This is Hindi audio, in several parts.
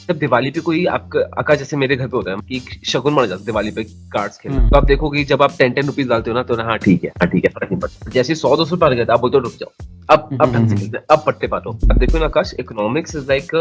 जब दिवाली पे कोई आपका आकाश जैसे मेरे घर पे होता है कि एक शगुन माना जाता है दिवाली पे कार्ड्स खेलना। हम्म। तो आप देखोगे जब आप 10-10 रुपीज डालते हो ना तो ना हाँ ठीक है फर्क नहीं पड़ता। जैसे 100-200 रुपए आ गए आप बोलते हो रुक जाओ, अब ढंग से खेलते हैं, अब पट्टे पालो। अब देखो ना Akash, economics is like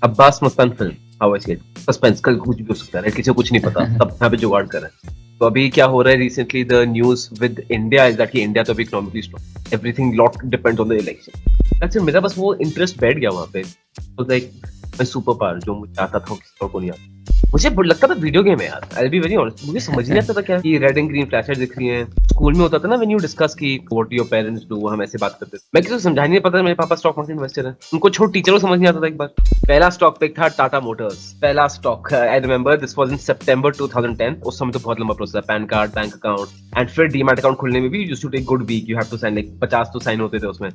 Abbas Mastan film, how I said, suspense, कल कुछ भी हो सकता है, किसी को कुछ नहीं पता, सब यहाँ पे जुगाड़ कर रहे हैं। तो अभी क्या हो रहा है recently, the news with India is that कि इंडिया तो अभी economically strong, everything lot depends on the election. That's it, मेरा बस वो इंटरेस्ट बैठ गया वहां पे। तो लाइक मैं सुपर पावर जो मुझे आता था वो किसी और को नहीं आता। मुझे लगता था वीडियो गेम है यार, आई बी वेरी ऑनेस्ट, मुझे समझ नहीं आता था क्या कि रेड एंड ग्रीन फ्लैशेस दिख रही हैं। स्कूल में होता था ना व्हेन यू डिस्कस की व्हाट योर पेरेंट्स डू, हम ऐसे बात करते थे। मैं किसी को समझा नहीं पता, मेरे पापा स्टॉक मार्केट इन्वेस्टर है, उनको छोड़ टीचरों को समझ नहीं आता था। एक बार पहला स्टॉक पिक था टाटा मोटर्स, पहला stock, I remember this was in सितंबर 2010। उस समय तो बहुत लंबा प्रोसेस था, PAN card, bank account and फिर डीमैट अकाउंट खोलने में भी used to take good week, you have to sign like 50 तो साइन होते थे उसमें।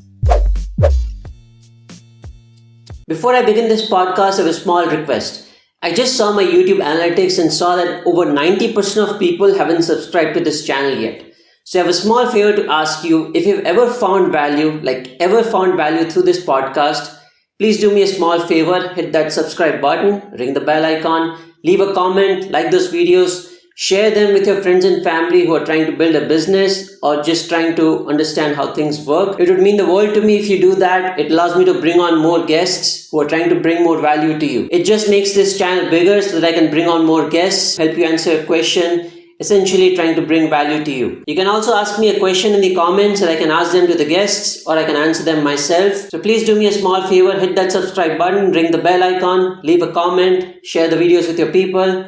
Before I begin this podcast, I have a small request. I just saw my YouTube analytics and saw that over 90% of people haven't subscribed to this channel yet. So I have a small favor to ask you. If you've ever found value through this podcast, please do me a small favor, hit that subscribe button, ring the bell icon, leave a comment, like those videos, share them with your friends and family who are trying to build a business or just trying to understand how things work. It would mean the world to me if you do that. It allows me to bring on more guests who are trying to bring more value to you. It just makes this channel bigger so that I can bring on more guests, help you answer a question, essentially trying to bring value to you. You can also ask me a question in the comments and I can ask them to the guests or I can answer them myself. So please do me a small favor, hit that subscribe button, ring the bell icon, leave a comment, share the videos with your people.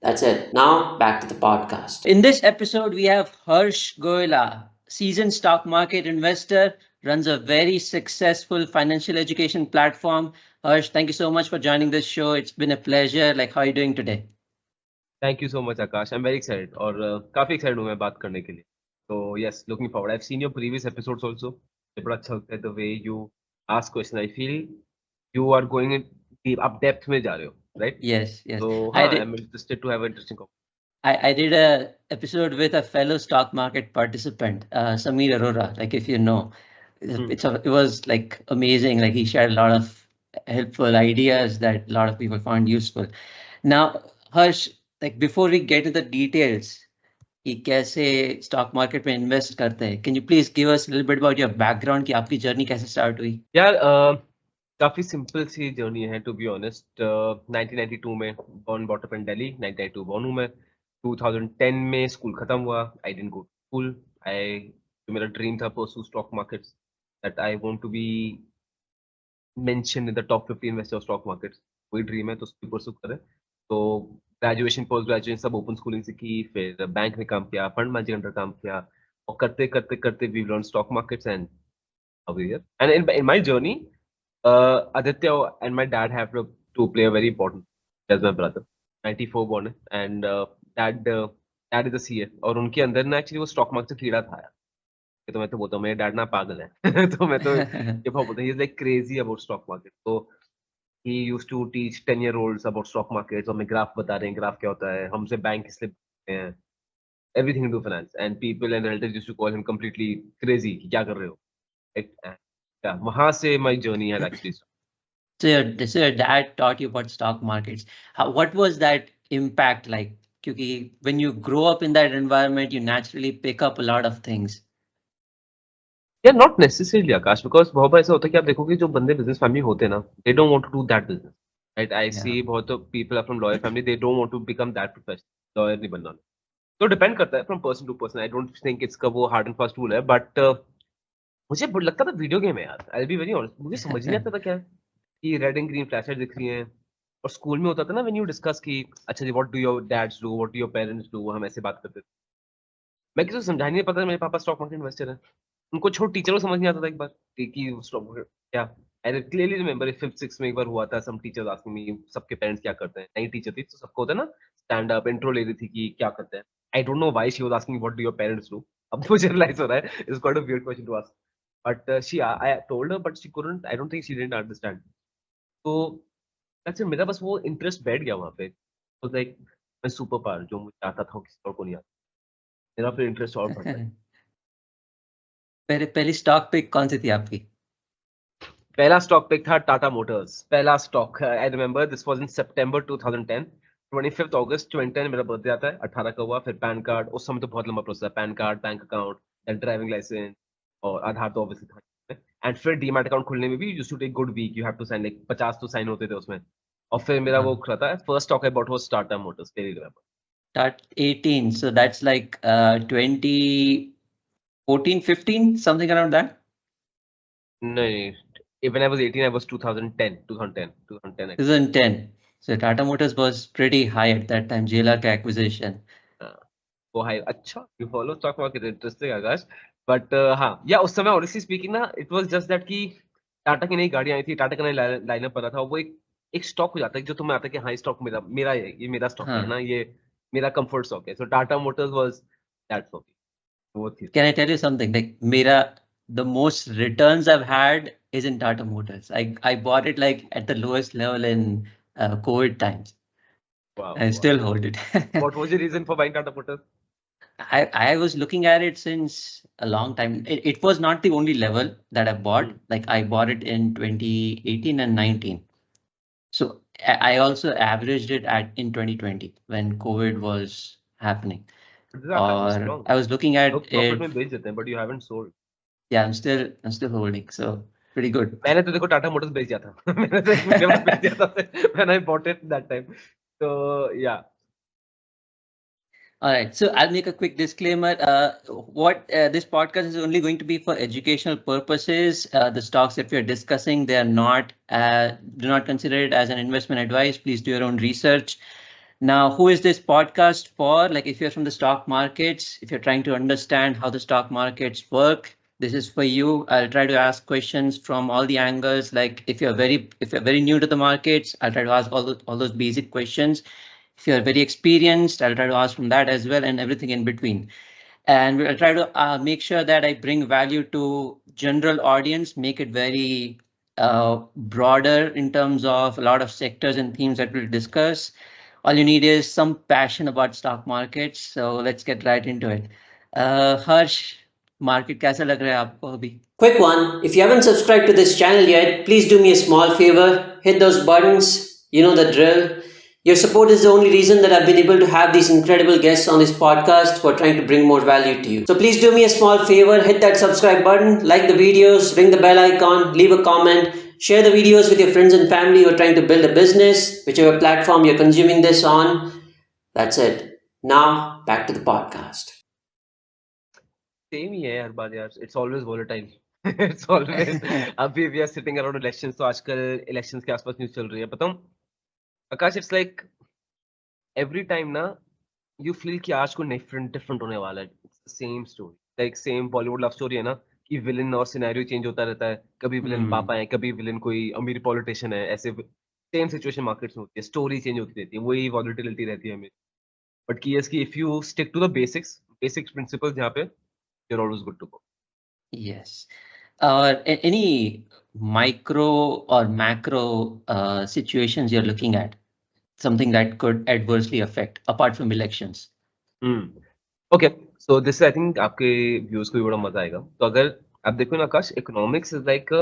That's it. Now back to the podcast. In this episode, we have Harsh Goyla, seasoned stock market investor, runs a very successful financial education platform. Harsh, thank you so much for joining this show. It's been a pleasure. How are you doing today? Thank you so much Akash, I am very excited और काफी एक्साइटेड हूँ मैं बात करने के लिए। तो yes, looking forward, I have seen your previous episodes also. मुझे बड़ा अच्छा लगता है the way you ask question, I feel you are going in deep, आप डेप्थ में जा रहे हो, राइट? Yes, yes. तो I हाँ, I did. Am interested to have a interesting I did a episode with a fellow stock market participant, Samir Arora. If you know, it was amazing. He shared a lot of helpful ideas that a lot of people found useful. Now, Harsh, before we get to the details, कि कैसे स्टॉक मार्केट में इन्वेस्ट करते हैं, can you please give us little bit about your background कि आपकी जर्नी कैसे स्टार्ट हुई? यार काफी सिंपल सी जर्नी है टू बी ऑनेस्ट। 1992 में born brought up in Delhi, 1992 born हूँ मैं। 2010 में स्कूल खत्म हुआ, आई डिडंट गो स्कूल। आई, जो मेरा ड्रीम था pursue stock markets, that I want to be mention in the top 50 investor of stock markets, वही ड्रीम है तो उसको परसू करें। तो ग्रेजुएशन, पोस्ट ग्रेजुएशन सब ओपन स्कूलिंग से की, फिर बैंक में काम किया, फंड मैनेजर अंडर काम किया, और करते करते करते we learn stock markets and over here. And in my journey, Aditya and my dad have to play a very important as my brother. 94 born है, and dad is a CA, और उनके अंदर ना एक्चुअली वो स्टॉक मार्केट से कीड़ा था यार। ये तो मैं तो बोलता हूँ मेरे डैड ना पागल है। तो मैं तो ये बहुत बोलता हूँ, he is like crazy about stock market. तो he used to teach 10-year-olds about stock markets, और हमें ग्राफ बता रहे हैं, ग्राफ क्या होता है, हमसे बैंक इसलिए पूछते हैं, everything to finance, and people and relatives used to call him completely crazy कि क्या कर रहे हो। वहां से माय जर्नी है actually. So your dad taught you about stock markets. What was that impact like? Because when you grow up in that environment, you naturally pick up a lot of things. या नॉट नेसेसरीली आकाश, बिकॉज बहुत बार ऐसा होता है कि आप देखोगे जो बंदे बिजनेस फैमिली होते हैं ना, they don't want to do that business, right? I Yeah. See बहुत people are from lawyer family, they don't want to become that professional, lawyer नहीं बनना। तो डिपेंड करता है from person to person, I don't think it's का वो हार्ड एंड फास्ट रूल है, बट मुझे लगता था वीडियो गेम है यार, आई बी वेरी ऑनेस्ट, मुझे समझ नहीं आता था क्या कि रेड एंड ग्रीन फ्लैशेस दिख रही हैं। और स्कूल में होता था ना व्हेन यू डिस्कस की अच्छा जी what do your dads do, what do your parents do, हम ऐसे बात करते थे। मैं किसी को समझा नहीं पता, मेरे पापा स्टॉक मार्केट इन्वेस्टर है, उनको छोड़ टीचरों को समझ नहीं आता था एक बार कि स्टॉक मार्केट क्या। आई क्लियरली रिमेंबर 5th-6th में एक बार हुआ था, सम टीचर्स आस्किंग मी सबके पेरेंट्स क्या करते हैं, नई टीचर थी तो सबको होता है ना स्टैंड अप इंट्रो ले रही थी कि क्या करते हैं। I don't know why she was asking what do your parents do. अब मुझे रियलाइज हो रहा है it's quite a weird question to ask, but she I told her but she couldn't, I don't think she didn't understand. तो दैट्स इट, मेरा बस वो इंटरेस्ट बैठ गया वहां पे। तो लाइक मैं सुपर पावर जो मुझे आता था वो किसी और को नहीं आता, मेरा फिर इंटरेस्ट और बढ़ता है। पहली स्टॉक पिक कौन सी थी आपकी? पहला स्टॉक पिक था टाटा मोटर्स, पहला stock. I remember this was in सितंबर 2010, 25 अगस्त 2010 मेरा बर्थडे आता है, 18 का हुआ। फिर पैन कार्ड, उस समय तो बहुत लंबा प्रोसेस है, PAN card, bank account, then driving licence और आधार तो ऑब्वियसली था। एंड फिर डीमैट अकाउंट खोलने में भी used to take good week, you have to sign, like 50 तो साइन होते थे उसमें। और फिर मेरा वो खुला था, first stock I bought was Tata Motors, very remember. Start 18, so that's like 2014, 15, something around that. नहीं, when I was 18 I was 2010, 2010, 2010 actually. 2010. So Tata Motors was pretty high at that time, JLR का acquisition. वो हाई, अच्छा you follow stock market, interesting Akash. But हाँ, या उस समय ऑनेस्टली स्पीकिंग ना, इट वाज जस्ट दैट कि टाटा की नई गाड़ी आई थी, टाटा का नया लाइनअप पता था, वो एक एक स्टॉक हो जाता है जो तुम्हें आता है कि हाँ ये स्टॉक मेरा मेरा है, ये मेरा स्टॉक है हाँ. ना, ये मेरा कंफर्ट स्टॉक है। So Tata Motors was that for me, वो थी। Can I tell you something? Like the most returns I've had is in Tata Motors. I bought it like at the lowest level in COVID times. Wow, I still hold it. What was the reason for buying Tata Motors? I was looking at it since a long time. It was not the only level that I bought. Like I bought it in 2018 and 19. So I also averaged it in 2020 when COVID was happening. Or I was looking at profit में it. बेच देते हैं, but you haven't sold. Yeah, I'm still holding. So pretty good. मैंने तो देखो टाटा मोटर्स बेच दिया था मैंने तो एक महीने बाद बेच दिया था when I bought it that time. तो या All right, so I'll make a quick disclaimer. This podcast is only going to be for educational purposes. The stocks that we are discussing, they are not, do not consider it as an investment advice. Please do your own research. Now, who is this podcast for? Like if you're from the stock markets, if you're trying to understand how the stock markets work, this is for you. I'll try to ask questions from all the angles. Like if you're very new to the markets, I'll try to ask all those basic questions. If you're very experienced, I'll try to ask from that as well, and everything in between. And we'll try to make sure that I bring value to general audience, make it very broader in terms of a lot of sectors and themes that we'll discuss. All you need is some passion about stock markets. So let's get right into it. Harsh, market कैसा लग रहा है आपको अभी? Quick one, if you haven't subscribed to this channel yet, please do me a small favor, hit those buttons, you know the drill. Your support is the only reason that I've been able to have these incredible guests on this podcast who are trying to bring more value to you. So please do me a small favor, hit that subscribe button, like the videos, ring the bell icon, leave a comment, share the videos with your friends and family who are trying to build a business, whichever platform you're consuming this on. That's it. Now, back to the podcast. Same ही है हर बार यार, it's always volatile it's always. अभी we are sitting around elections, तो आजकल इलेक्शंस के आसपास न्यूज़ चल रही है, बताऊं आकाश, इट्स लाइक एवरी टाइम ना यू फील कि आज को डिफरेंट डिफरेंट होने वाला है। Same story, like same Bollywood love story है ना, कि विलन और सिनेरियो चेंज होता रहता है, कभी विलन पापा है, कभी विलन कोई अमीर पॉलिटिशियन है, ऐसे सेम सिचुएशन मार्केट्स में होती है, स्टोरी चेंज होती रहती है, वही वॉलेटिलिटी रहती है हमें। बट की कि if you stick to the basics principles, यहाँ पे you're always good to go. Yes. Or any micro or macro situations you're looking at, something that could adversely affect apart from elections. Okay, so this I think आपके व्यूज को भी बड़ा मजा आएगा। तो अगर आप देखो ना Akash, economics is like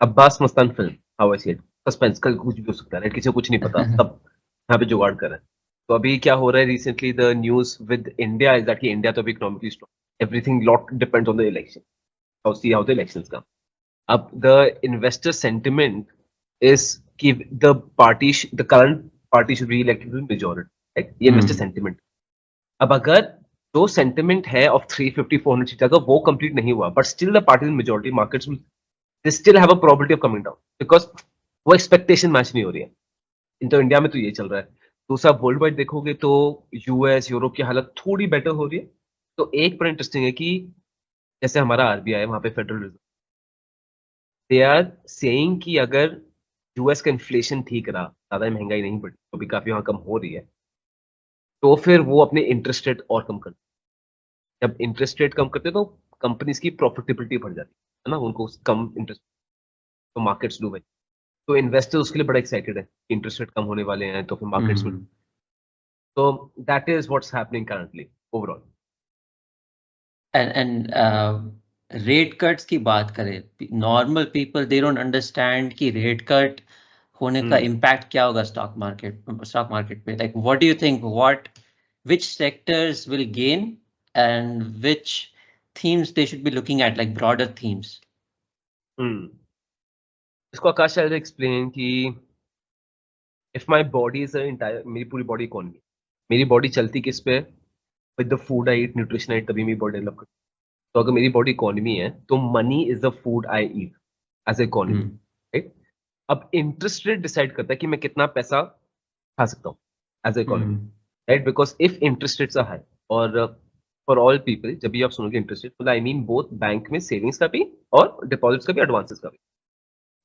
Abbas Mastan film, how I see it, suspense, कल कुछ भी हो सकता है, किसी को कुछ नहीं पता, तब यहाँ पे जुगाड़ कर रहे हैं। तो अभी क्या हो रहा है recently, the news with India is that कि इंडिया तो अभी economically strong, everything lot depends on the election, how the elections का। अब द इन्वेस्टर सेंटिमेंट इज कि the current party should be elected with majority, right? ये इन्वेस्टर सेंटिमेंट। अब अगर जो सेंटिमेंट है ऑफ 350 400 सीट, अगर वो कंप्लीट नहीं हुआ, but still the party in majority, markets will they still have a probability of coming down, because वो एक्सपेक्टेशन मैच नहीं हो रही है। तो इंडिया में तो ये चल रहा है। दूसरा वर्ल्ड वाइड देखोगे तो यूएस, यूरोप की हालत थोड़ी बेटर हो रही है। तो एक पर इंटरेस्टिंग है कि जैसे हमारा आरबीआई है, वहां पे Federal Reserve, they are saying कि अगर यूएस का इन्फ्लेशन ठीक रहा, ज्यादा महंगाई नहीं बढ़ी, तो भी काफी वहां कम हो रही है, तो फिर वो अपने इंटरेस्ट रेट और कम करते हैं। जब इंटरेस्ट रेट कम करते हैं तो कंपनीज की प्रॉफिटेबिलिटी बढ़ जाती है ना, उनको कम इंटरेस्ट, तो मार्केट्स डू वेल। तो इन्वेस्टर्स उसके लिए बड़ा एक्साइटेड है, इंटरेस्ट रेट कम होने वाले हैं, तो फिर मार्केट्स में, तो that is what's happening currently overall. And rate cuts की बात करें, normal people they don't understand कि रेट कट होने का इम्पैक्ट क्या होगा स्टॉक मार्केट पे. Like what do you think, which sectors will gain and which themes they should be looking at, like broader themes? इसको आकाश आई एक्सप्लेन कि if my body is entire, मेरी पूरी बॉडी इकोनॉमी, मेरी बॉडी चलती किस पे, with the food I eat, nutrition I, तभी मेरी बॉडी डेवलप करती है. तो अगर मेरी बॉडी इकोनॉमी है तो money is the food I eat as economy, right. अब इंटरेस्ट रेट डिसाइड करता है कि मैं कितना पैसा खा सकता हूँ as economy, right. Because if interest rates are high, और फॉर ऑल पीपल जब भी आप सुनोगे इंटरेस्ट रेट, तो आई मीन बोथ बैंक में सेविंग्स का भी और डिपॉजिट्स का भी, एडवांसेस का भी.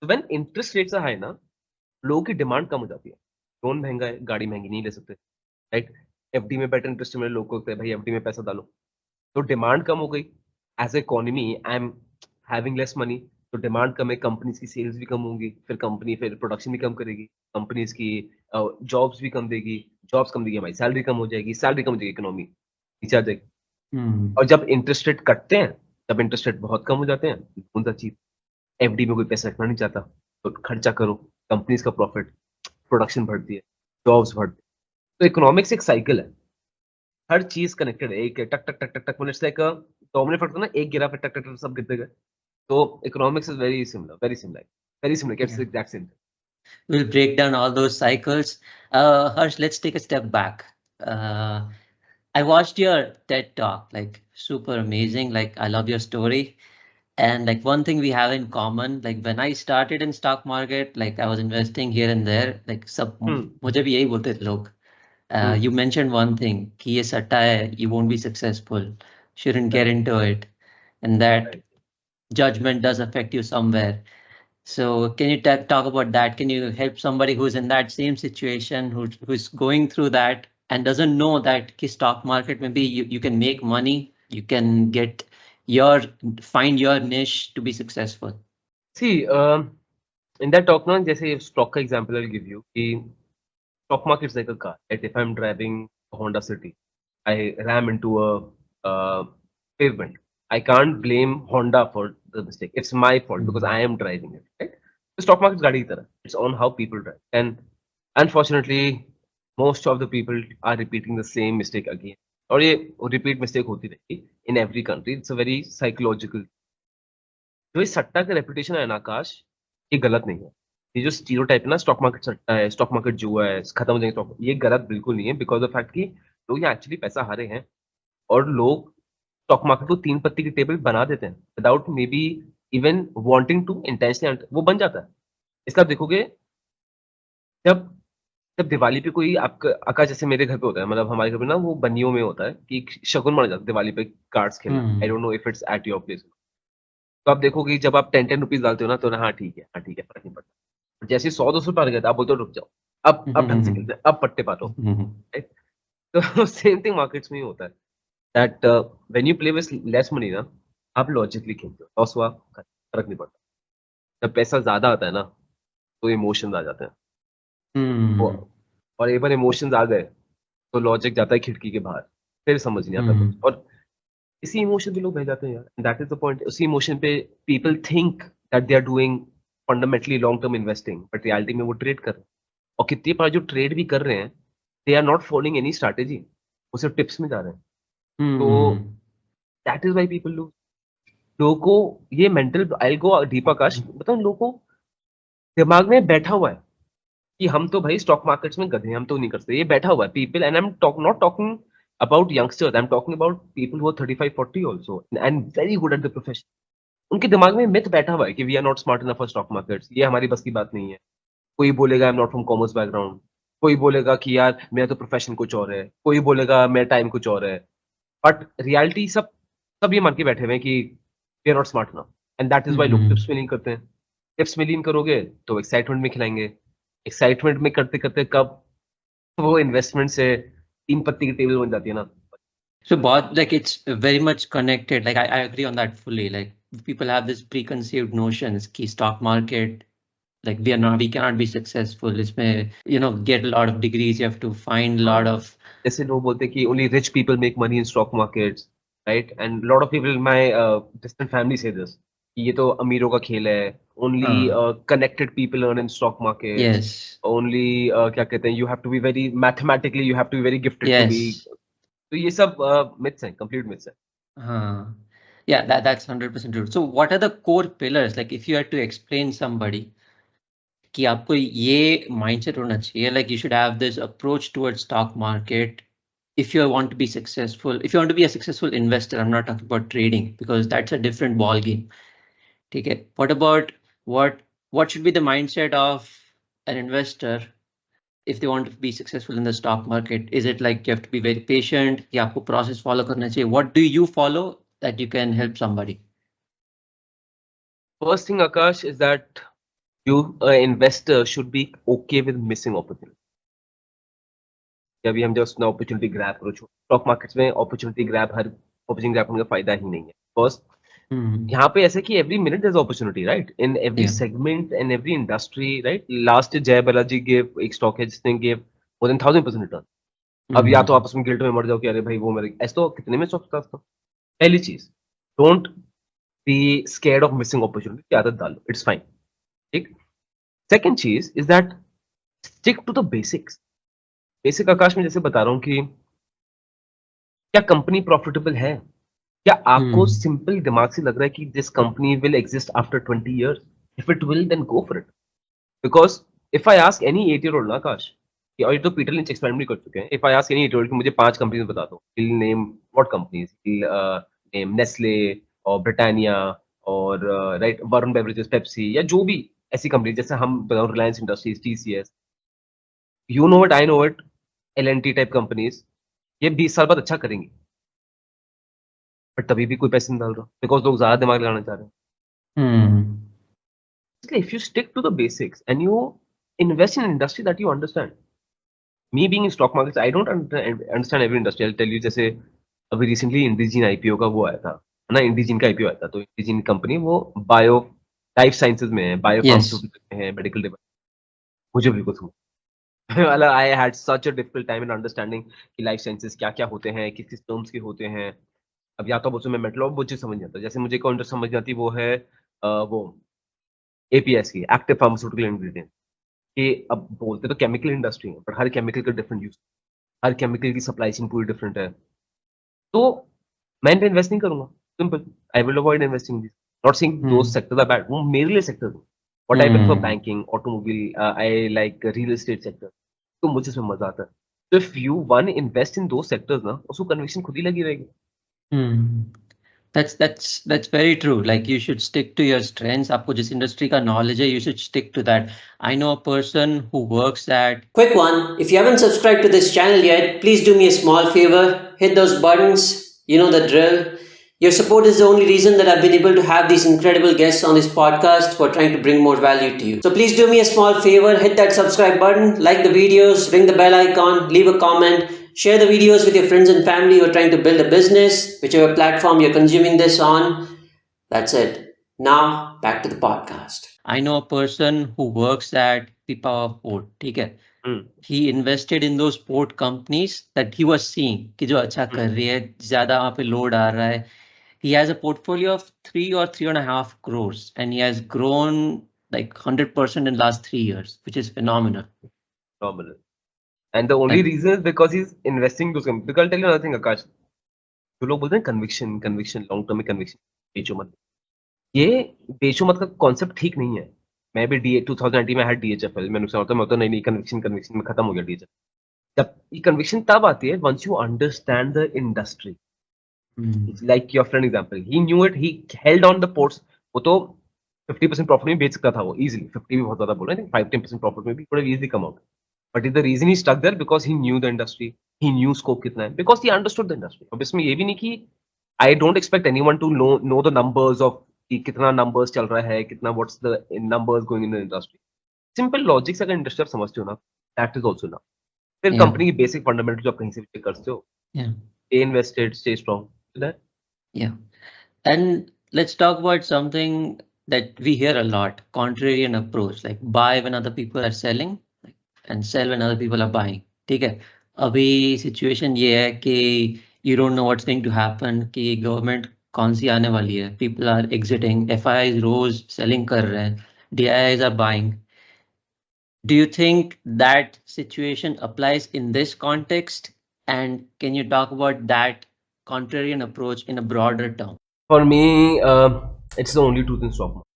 तो when interest rates are high ना, लोगों की डिमांड कम हो जाती है. लोन महंगा है, गाड़ी महंगी नहीं ले सकते, राइट. एफडी में बेटर इंटरेस्ट मेरे लोग को होता है, भाई एफडी में पैसा डालो. तो डिमांड कम हो गई. As a economy I am having less money, तो डिमांड कम है, कंपनीज की सेल्स भी कम होंगी, फिर कंपनी फिर प्रोडक्शन भी कम करेगी, कंपनीज की जॉब्स भी कम देगी, जॉब्स कम देगी, हमारी सैलरी कम हो जाएगी, सैलरी कम हो जाएगी, इकोनॉमी नीचे आ जाएगी. और जब इंटरेस्ट रेट कटते हैं, जब इंटरेस्ट रेट बहुत कम हो जाते हैं, कौन सा चीज, एफडी में कोई पैसा रखना नहीं चाहता, तो खर्चा करो, कंपनीज का प्रॉफिट, प्रोडक्शन बढ़ती है, जॉब्स बढ़ती है. तो इकोनॉमिक्स एक साइकिल है, हर चीज कनेक्टेड है, एक टक टक टक टक टक, इट्स लाइक डोमिनो फटता ना, एक गिरा फिर टक टक टक सब गिरते गए. तो economics is very similar, very similar, very similar, it's exact same. We'll break down all those cycles. Harsh, let's take a step back. I watched your TED talk, like super amazing. Like I love your story. And like one thing we have in common, like when I started in stock market, like I was investing here and there, like sab mujhe bhi yahi bolte the log. You mentioned one thing, ki ye satta hai, you won't be successful, shouldn't get into it, and that judgment does affect you somewhere. So can you talk about that? Can you help somebody who's in that same situation, who's going through that and doesn't know that ki stock market maybe you can make money, you can find your niche to be successful? See, in that talk, na, जैसे stock का example I'll give you, कि stock market is like a car, right? If I'm driving a Honda City, I ram into a pavement, I can't blame Honda for the mistake. It's my fault because I am driving it, right? The stock market गाड़ी की तरह, it's on how people drive, and unfortunately most of the people are repeating the same mistake again. और ये repeat mistake होती रहेगी in every country. It's a very psychological. जो इस सट्टा का रेपुटेशन है ना आकाश, ये गलत नहीं है. ये जो स्टीरियोटाइप है ना, स्टॉक मार्केट सट्टा है, स्टॉक मार्केट जुआ है, खत्म हो जाएंगे स्टॉक, ये गलत बिल्कुल नहीं है. बिकॉज ऑफ फैक्ट कि लोग यहाँ एक्चुअली पैसा हारे हैं, और लोग स्टॉक मार्केट को 3 पत्ती की टेबल बना देते हैं without maybe even wanting to, intentionally वो बन जाता है. इसका आप देखोगे, जब जब दिवाली पे कोई आपका आकाश, जैसे मेरे घर पे होता है, मतलब हमारे घर पे ना वो बनियों में होता है कि शगुन माना जाता है दिवाली पे कार्ड्स खेलना. आई don't no if it's at your place. तो आप देखोगे जब आप 10 रुपीज डालते हो ना, तो हाँ ठीक है, हाँ ठीक है, फर्क नहीं पड़ता. जैसे 100-200 रुपये आ गए, आप बोलते हो रुक जाओ, अब ढंग से खेलते हैं, अब पट्टे पाटो. तो सेम थिंग मार्केट्स में ही होता है, that when you play with less money ना, आप लॉजिकली खेलते हो, लॉस हुआ फर्क नहीं पड़ता. जब पैसा ज्यादा आता है ना, तो इमोशंस आ जाते हैं. और एक बार इमोशंस आ गए तो लॉजिक जाता है खिड़की के बाहर, फिर समझ नहीं आता कुछ. और इसी इमोशन पे लोग बह जाते हैं यार. That is the point. उसी इमोशन पे people think that they are doing fundamentally long term investing, but reality में वो ट्रेड कर रहे हैं. और कितनी बार जो ट्रेड भी कर रहे हैं, they are not following any strategy, वो सिर्फ टिप्स में जा रहे हैं. तो that is why people lose. लोगों को ये मेंटल, आई गो डीप आकाश, बताओ, लोगों को दिमाग में बैठा हुआ है कि हम तो भाई स्टॉक मार्केट्स में गधे हैं, हम तो नहीं कर सकते. ये बैठा हुआ है people, and I am not talking about youngsters, I'm talking about people who are 35-40 also and very good at the profession. उनके दिमाग में मिथ बैठा हुआ है कि we are not smart enough for stock markets, ये हमारी बस की बात नहीं है. कोई बोलेगा I'm not from commerce background, कोई बोलेगा कि यार मेरा तो प्रोफेशन कुछ और है, कोई बोलेगा मेरा टाइम कुछ और है. बट रियलिटी सब ये मान के बैठे हुए हैं कि we are not smart enough, and that is why लोग टिप्स मिलिंग करते हैं. टिप्स मिलिंग करोगे तो एक्साइटमेंट में खिलाएंगे, एक्साइटमेंट में करते करते कब वो इन्वेस्टमेंट से 3 पत्ती की टेबल बन जाती है ना. So both, like it's very much connected. Like I agree on that fully. Like people have this preconceived notions ki stock market, like we cannot be successful. Isme, get a lot of degrees, you have to find a lot of. जैसे लोग बोलते हैं कि only rich people make money in stock markets, right? And a lot of people in my distant family say this. कि ये तो अमीरों का खेल है. Only connected people earn in stock market. Yes. Only क्या कहते हैं? You have to be very mathematically. You have to be very gifted to be. Yes. तो ये सब myths हैं, complete myths हैं. Yeah, that's 100% true. So what are the core pillars? Like if you had to explain somebody कि आपको ये mindset होना चाहिए, like you should have this approach towards stock market if you want to be successful. If you want to be a successful investor, I'm not talking about trading because that's a different ball game. Okay. What about what should be the mindset of an investor if they want to be successful in the stock market? Is it like you have to be very patient? या आपको process follow करना चाहिए? What do you follow that you can help somebody? First thing, Akash, is that you, an investor, should be okay with missing opportunity. अभी हम जब अपना opportunity grab करो, stock markets में opportunity grab हर opportunity grab करने का फायदा ही नहीं है. First, यहाँ पे ऐसे कि every minute there's opportunity, right? In every segment and every industry, right? Last जय बालाजी gave एक stock है जिसने gave more than 1000% return. अब या तो आप उसमें गिल्ट में मर जाओ कि अरे भाई वो मेरे ऐसे तो कितने में स्टॉक था. पहली चीज, don't be scared of missing opportunity की आदत डालो. It's fine. ठीक. सेकंड चीज is that stick to the basics. Basic Akash में जैसे बता रहा हूँ कि क्या कंपनी प्रॉफिटेबल है? क्या आपको सिंपल दिमाग से लग रहा है कि this company will exist after 20 years? If it will then go for it. Because if I ask any 8-year-old ना आकाश, और ये तो पीटर लिंच एक्सपेरिमेंट भी कर चुके हैं. If I ask any 8-year-old कि मुझे 5 कंपनीज बता दो, he'll name what companies? He'll name Nestle और Britannia और राइट वरुण बेवरेजेस, पेप्सी या जो भी ऐसी कंपनी जैसे हम बताओ Reliance Industries, TCS. You know it, I know it. LNT type companies ये 20 साल बाद अच्छा करेंगी, बट तभी भी कोई पैसे नहीं डाल रहा बिकॉज लोग ज्यादा दिमाग लगाना चाह रहे हैं. If you stick to the basics and you invest in an industry that you understand. Me being in stock markets, I don't understand every industry. I'll tell you, जैसे अभी recently इंडिजीन IPO का वो आया था ना, इंडिजीन का IPO आया था. तो इंडिजीन कंपनी वो बायो लाइफ साइंसेज में है, बायो फार्मास्यूटिकल में है, मेडिकल डिवाइस. मुझे बिल्कुल समझ वाला I had such a difficult time in understanding कि लाइफ साइंसेज क्या क्या होते हैं, किस किस टर्म्स के होते हैं. अब या तो उसमें मेटल वो चीज समझ नहीं आता. जैसे मुझे कौन समझ नहीं आती वो है वो APS की, एक्टिव फार्मास्यूटिकल इंग्रेडिएंट. कि अब बोलते तो केमिकल इंडस्ट्री है, बट हर केमिकल का डिफरेंट यूज, हर केमिकल की सप्लाई चेन पूरी डिफरेंट है. तो मैं इन पे इन्वेस्ट नहीं करूंगा. Simple. I will avoid investing this. Not saying those sectors are bad. वो मेरे लिए सेक्टर्स हैं. What I prefer banking, automobile, I like real estate sector. तो मुझे इसमें मजा आता है. तो if you want invest in those sectors ना, उसको कन्विक्शन खुद ही लगी रहेगी. That's very true. Like you should stick to your strengths. आपको जिस industry का knowledge है, you should stick to that. I know a person who works at. Quick one. If you haven't subscribed to this channel yet, please do me a small favor. Hit those buttons. You know the drill. Your support is the only reason that I've been able to have these incredible guests on this podcast who are trying to bring more value to you. So please do me a small favor. Hit that subscribe button. Like the videos. Ring the bell icon. Leave a comment. Share the videos with your friends and family who are trying to build a business, whichever platform you're consuming this on. That's it. Now, back to the podcast. I know a person who works at Pipavav Port. Okay. He invested in those port companies that he was seeing कि जो अच्छा कर रही है, ज़्यादा वहाँ पे load आ रहा है. He has a portfolio of 3 or 3.5 crores and he has grown like 100% in last 3 years, which is phenomenal. Phenomenal. And the only reason is because he's investing those companies. Because I'll tell you another thing, Akash. जो लोग बोलते हैं कन्विक्शन लॉन्ग टर्म में कन्विक्शन बेचो मत. ये बेचो मत का कॉन्सेप्ट ठीक नहीं है. मैं भी 2019 में had DHFL में नुकसान होता है. मैं तो नहीं कन्विक्शन में खत्म हो गया DHFL. जब ये कन्विक्शन तब आती है once you understand the industry. Like your friend example, he knew it, he held on the ports. वो तो 50% प्रॉफिट में बेच सकता था वो easily. 50 भी बहुत ज्यादा बोल रहे हैं. 5-10% प्रॉफिट में भी could have easily come out. But the reason he stuck there because he knew the industry, he knew scope कितना है, because he understood the industry. अब इसमें ये भी नहीं कि I don't expect anyone to know the numbers of कि कितना numbers चल रहा है, कितना what's the numbers going in the industry. Simple logic से अगर industry आप समझते हो ना, that is also enough. फिर company की basic fundamental जो आप कहीं से भी check कर सकते हो. Stay invested, stay strong. That. Yeah. And let's talk about something that we hear a lot: contrarian approach, like buy when other people are selling. And sell when other people are buying. ठीक है. अभी सिचुएशन ये है कि You don't know what's going to happen, कि गवर्नमेंट कौन सी आने वाली है. People are exiting, FIIs rose selling कर रहे हैं, DIIs are buying. Do you think that situation applies in this context? And can you talk about that contrarian approach in a broader term? For me, it's the only truth in stock market.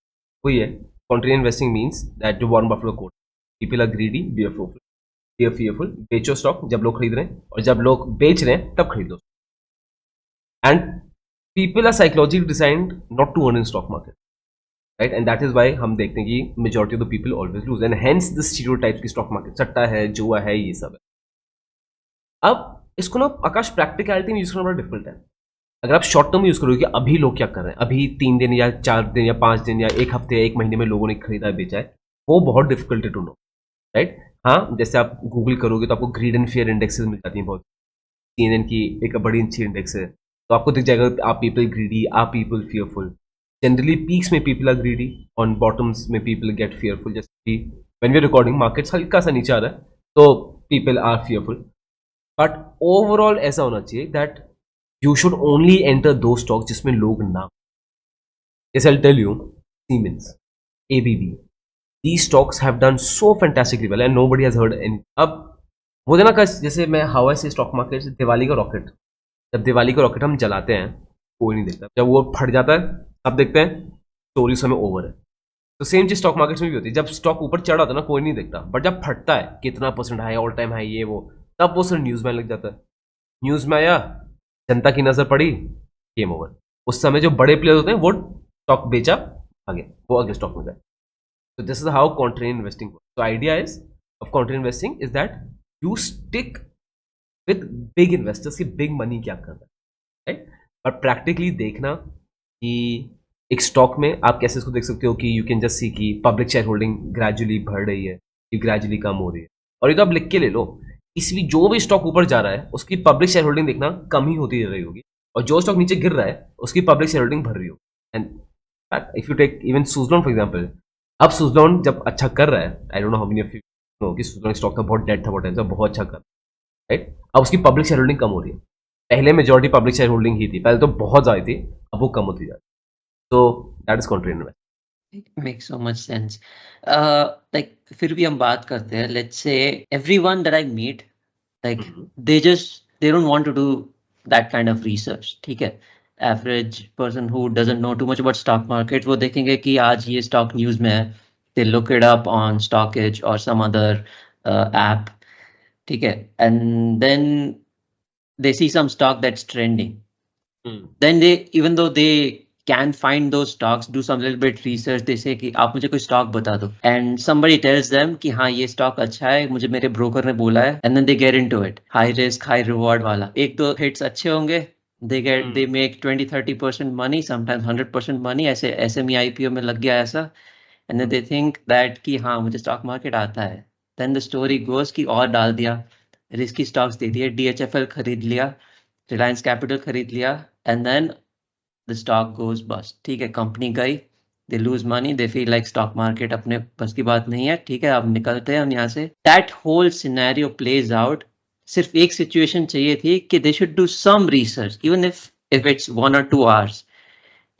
वही है. Contrarian investing means that जो Warren Buffett quote, people are greedy, be fearful. बेचो स्टॉक जब लोग खरीद रहे हैं, और जब लोग बेच रहे हैं तब खरीदो. And people are psychologically designed not to earn in stock market, right? And that is why हम देखते हैं कि majority of the people always lose, and hence the stereotypes की stock market सट्टा है, जुआ है, ये सब है. अब इसको ना आकाश प्रैक्टिकलिटी में यूज करना बड़ा डिफिकल्ट है. अगर आप शॉर्ट टर्म में यूज करोगे कि अभी लोग क्या कर रहे हैं, अभी 3 दिन या 4 दिन या 5 दिन या 1 हफ्ते या 1 महीने में लोगों ने खरीदा है, बेचा है, वो बहुत डिफिकल्ट है टू नो, राइट? हाँ, जैसे आप गूगल करोगे तो आपको ग्रीड एंड फियर इंडेक्सेस मिल जाती हैं बहुत. CNN की एक बड़ी अच्छी इंडेक्स है, तो आपको दिख जाएगा आप पीपल ग्रीडी, आप पीपल फियरफुल. जनरली पीक्स में people are greedy, on bottoms में पीपल गेट फियरफुल. जैसे कि when we are recording markets हल्का सा नीचे आ रहा है तो people are fearful. But overall ऐसा होना चाहिए that you should only enter दो स्टॉक्स जिसमें लोग ना. जैसे I tell you, Siemens, ABB, these stocks have done so fantastically well and nobody has heard any. अब वो देना का जैसे मैं हवा से स्टॉक मार्केट से दिवाली का रॉकेट, जब दिवाली का रॉकेट हम जलाते हैं कोई नहीं देखता, जब वो फट जाता है तब देखते हैं स्टोरी समय ओवर है. तो सेम चीज स्टॉक मार्केट में भी होती है. जब स्टॉक ऊपर चढ़ा होता है ना कोई नहीं देखता, बट जब फटता है कितना percent high, all time high, ये वो, तब वो सिर्फ न्यूज में लग जाता है. न्यूज में आया, जनता की नजर पड़ी, गेम ओवर. उस समय जो बड़े प्लेयर होते हैं वो स्टॉक बेचा, आगे वो आगे स्टॉक में गए. So this is how contrarian investing works. So idea is of contrarian investing is that you stick with big investors की big money क्या कर रहा है, right? But practically देखना कि एक स्टॉक में आप कैसे इसको देख सकते हो कि you can just see कि पब्लिक शेयर होल्डिंग ग्रेजुअली बढ़ रही है, ये ग्रेजुअली कम हो रही है. और ये तो आप लिख के ले लो, किसी भी जो भी स्टॉक ऊपर जा रहा है उसकी पब्लिक शेयर होल्डिंग देखना कम ही होती रही होगी, और जो स्टॉक नीचे गिर रहा है उसकी पब्लिक शेयर होल्डिंग बढ़ रही होगी. And if you take even Suzlon for example, अब Suzlon जब अच्छा कर रहा है, I don't know how many of you know कि Suzlon स्टॉक था बहुत डेड था, बहुत टाइम से, बहुत अच्छा कर रहा है, राइट? अब उसकी पब्लिक शेयर होल्डिंग कम हो रही है. पहले मेजॉरिटी पब्लिक शेयर होल्डिंग ही थी, पहले तो बहुत ज्यादा थी, अब वो कम होती जा रही है. तो that is contrarian investment. It makes so much sense. Like फिर भी हम बात करते हैं. Let's say everyone that I meet, like they don't want to do that kind of research. ठीक है? Average person who doesn't know too much about stock market, वो देखेंगे कि आज ये stock news में है. They look it up on Stockage or some other app. ठीक है? And then they see some stock that's trending. Then they, even though they can find those stocks, do some little bit research, they say कि आप मुझे कोई stock बता दो, and somebody tells them कि हाँ ये stock अच्छा है, मुझे मेरे broker ने बोला है, and then they get into it. High risk, high reward वाला. एक दो hits अच्छे होंगे, they make 20-30% money, sometimes 100% money. ऐसे SME IPO में लग गया ऐसा, and then they think that कि हाँ मुझे stock market आता है. Then the story goes कि और डाल दिया, risky stocks दे दिए, DHFL खरीद लिया, Reliance Capital खरीद लिया, and then the stock goes bust. ठीक है, कंपनी गई, they lose money, they feel like stock market अपने बस की बात नहीं है, ठीक है अब निकलते हैं हम यहाँ से. That whole scenario plays out. सिर्फ एक सिचुएशन चाहिए थी कि they should do some research, even if it's 1 or 2 hours.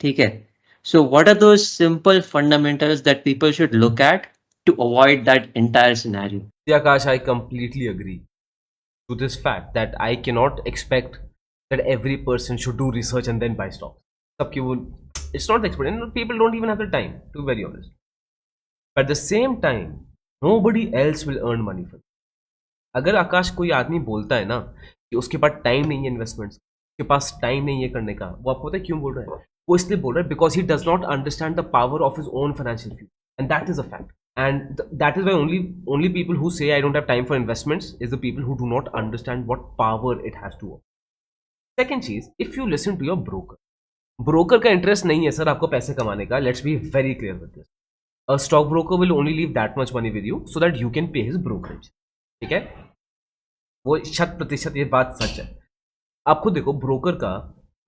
ठीक है. So what are those simple fundamentals that people should look at to avoid that entire scenario? Akash, I completely agree to this fact that I cannot expect that every person should do research and then buy stocks. सबकी वो, it's not the expert, and people don't even have the time, to be very honest. But at the same time, nobody else will earn money for it. अगर आकाश कोई आदमी बोलता है ना कि उसके पास टाइम नहीं है इन्वेस्टमेंट्स, उसके पास टाइम नहीं है करने का, वो आपको पता है क्यों बोल रहा है? वो इसलिए बोल रहा है because he does not understand the power of his own financial future, and that is a fact. And that is why only people who say I don't have time for investments is the people who do not understand what power it has to work. Second चीज, if you listen to your broker का इंटरेस्ट नहीं है सर आपको पैसे कमाने का. Let's be very clear with this. A stock broker will only leave that much money with you so that you can pay his brokerage. ठीक है, वो 100% ये बात सच है. आप खुद देखो ब्रोकर का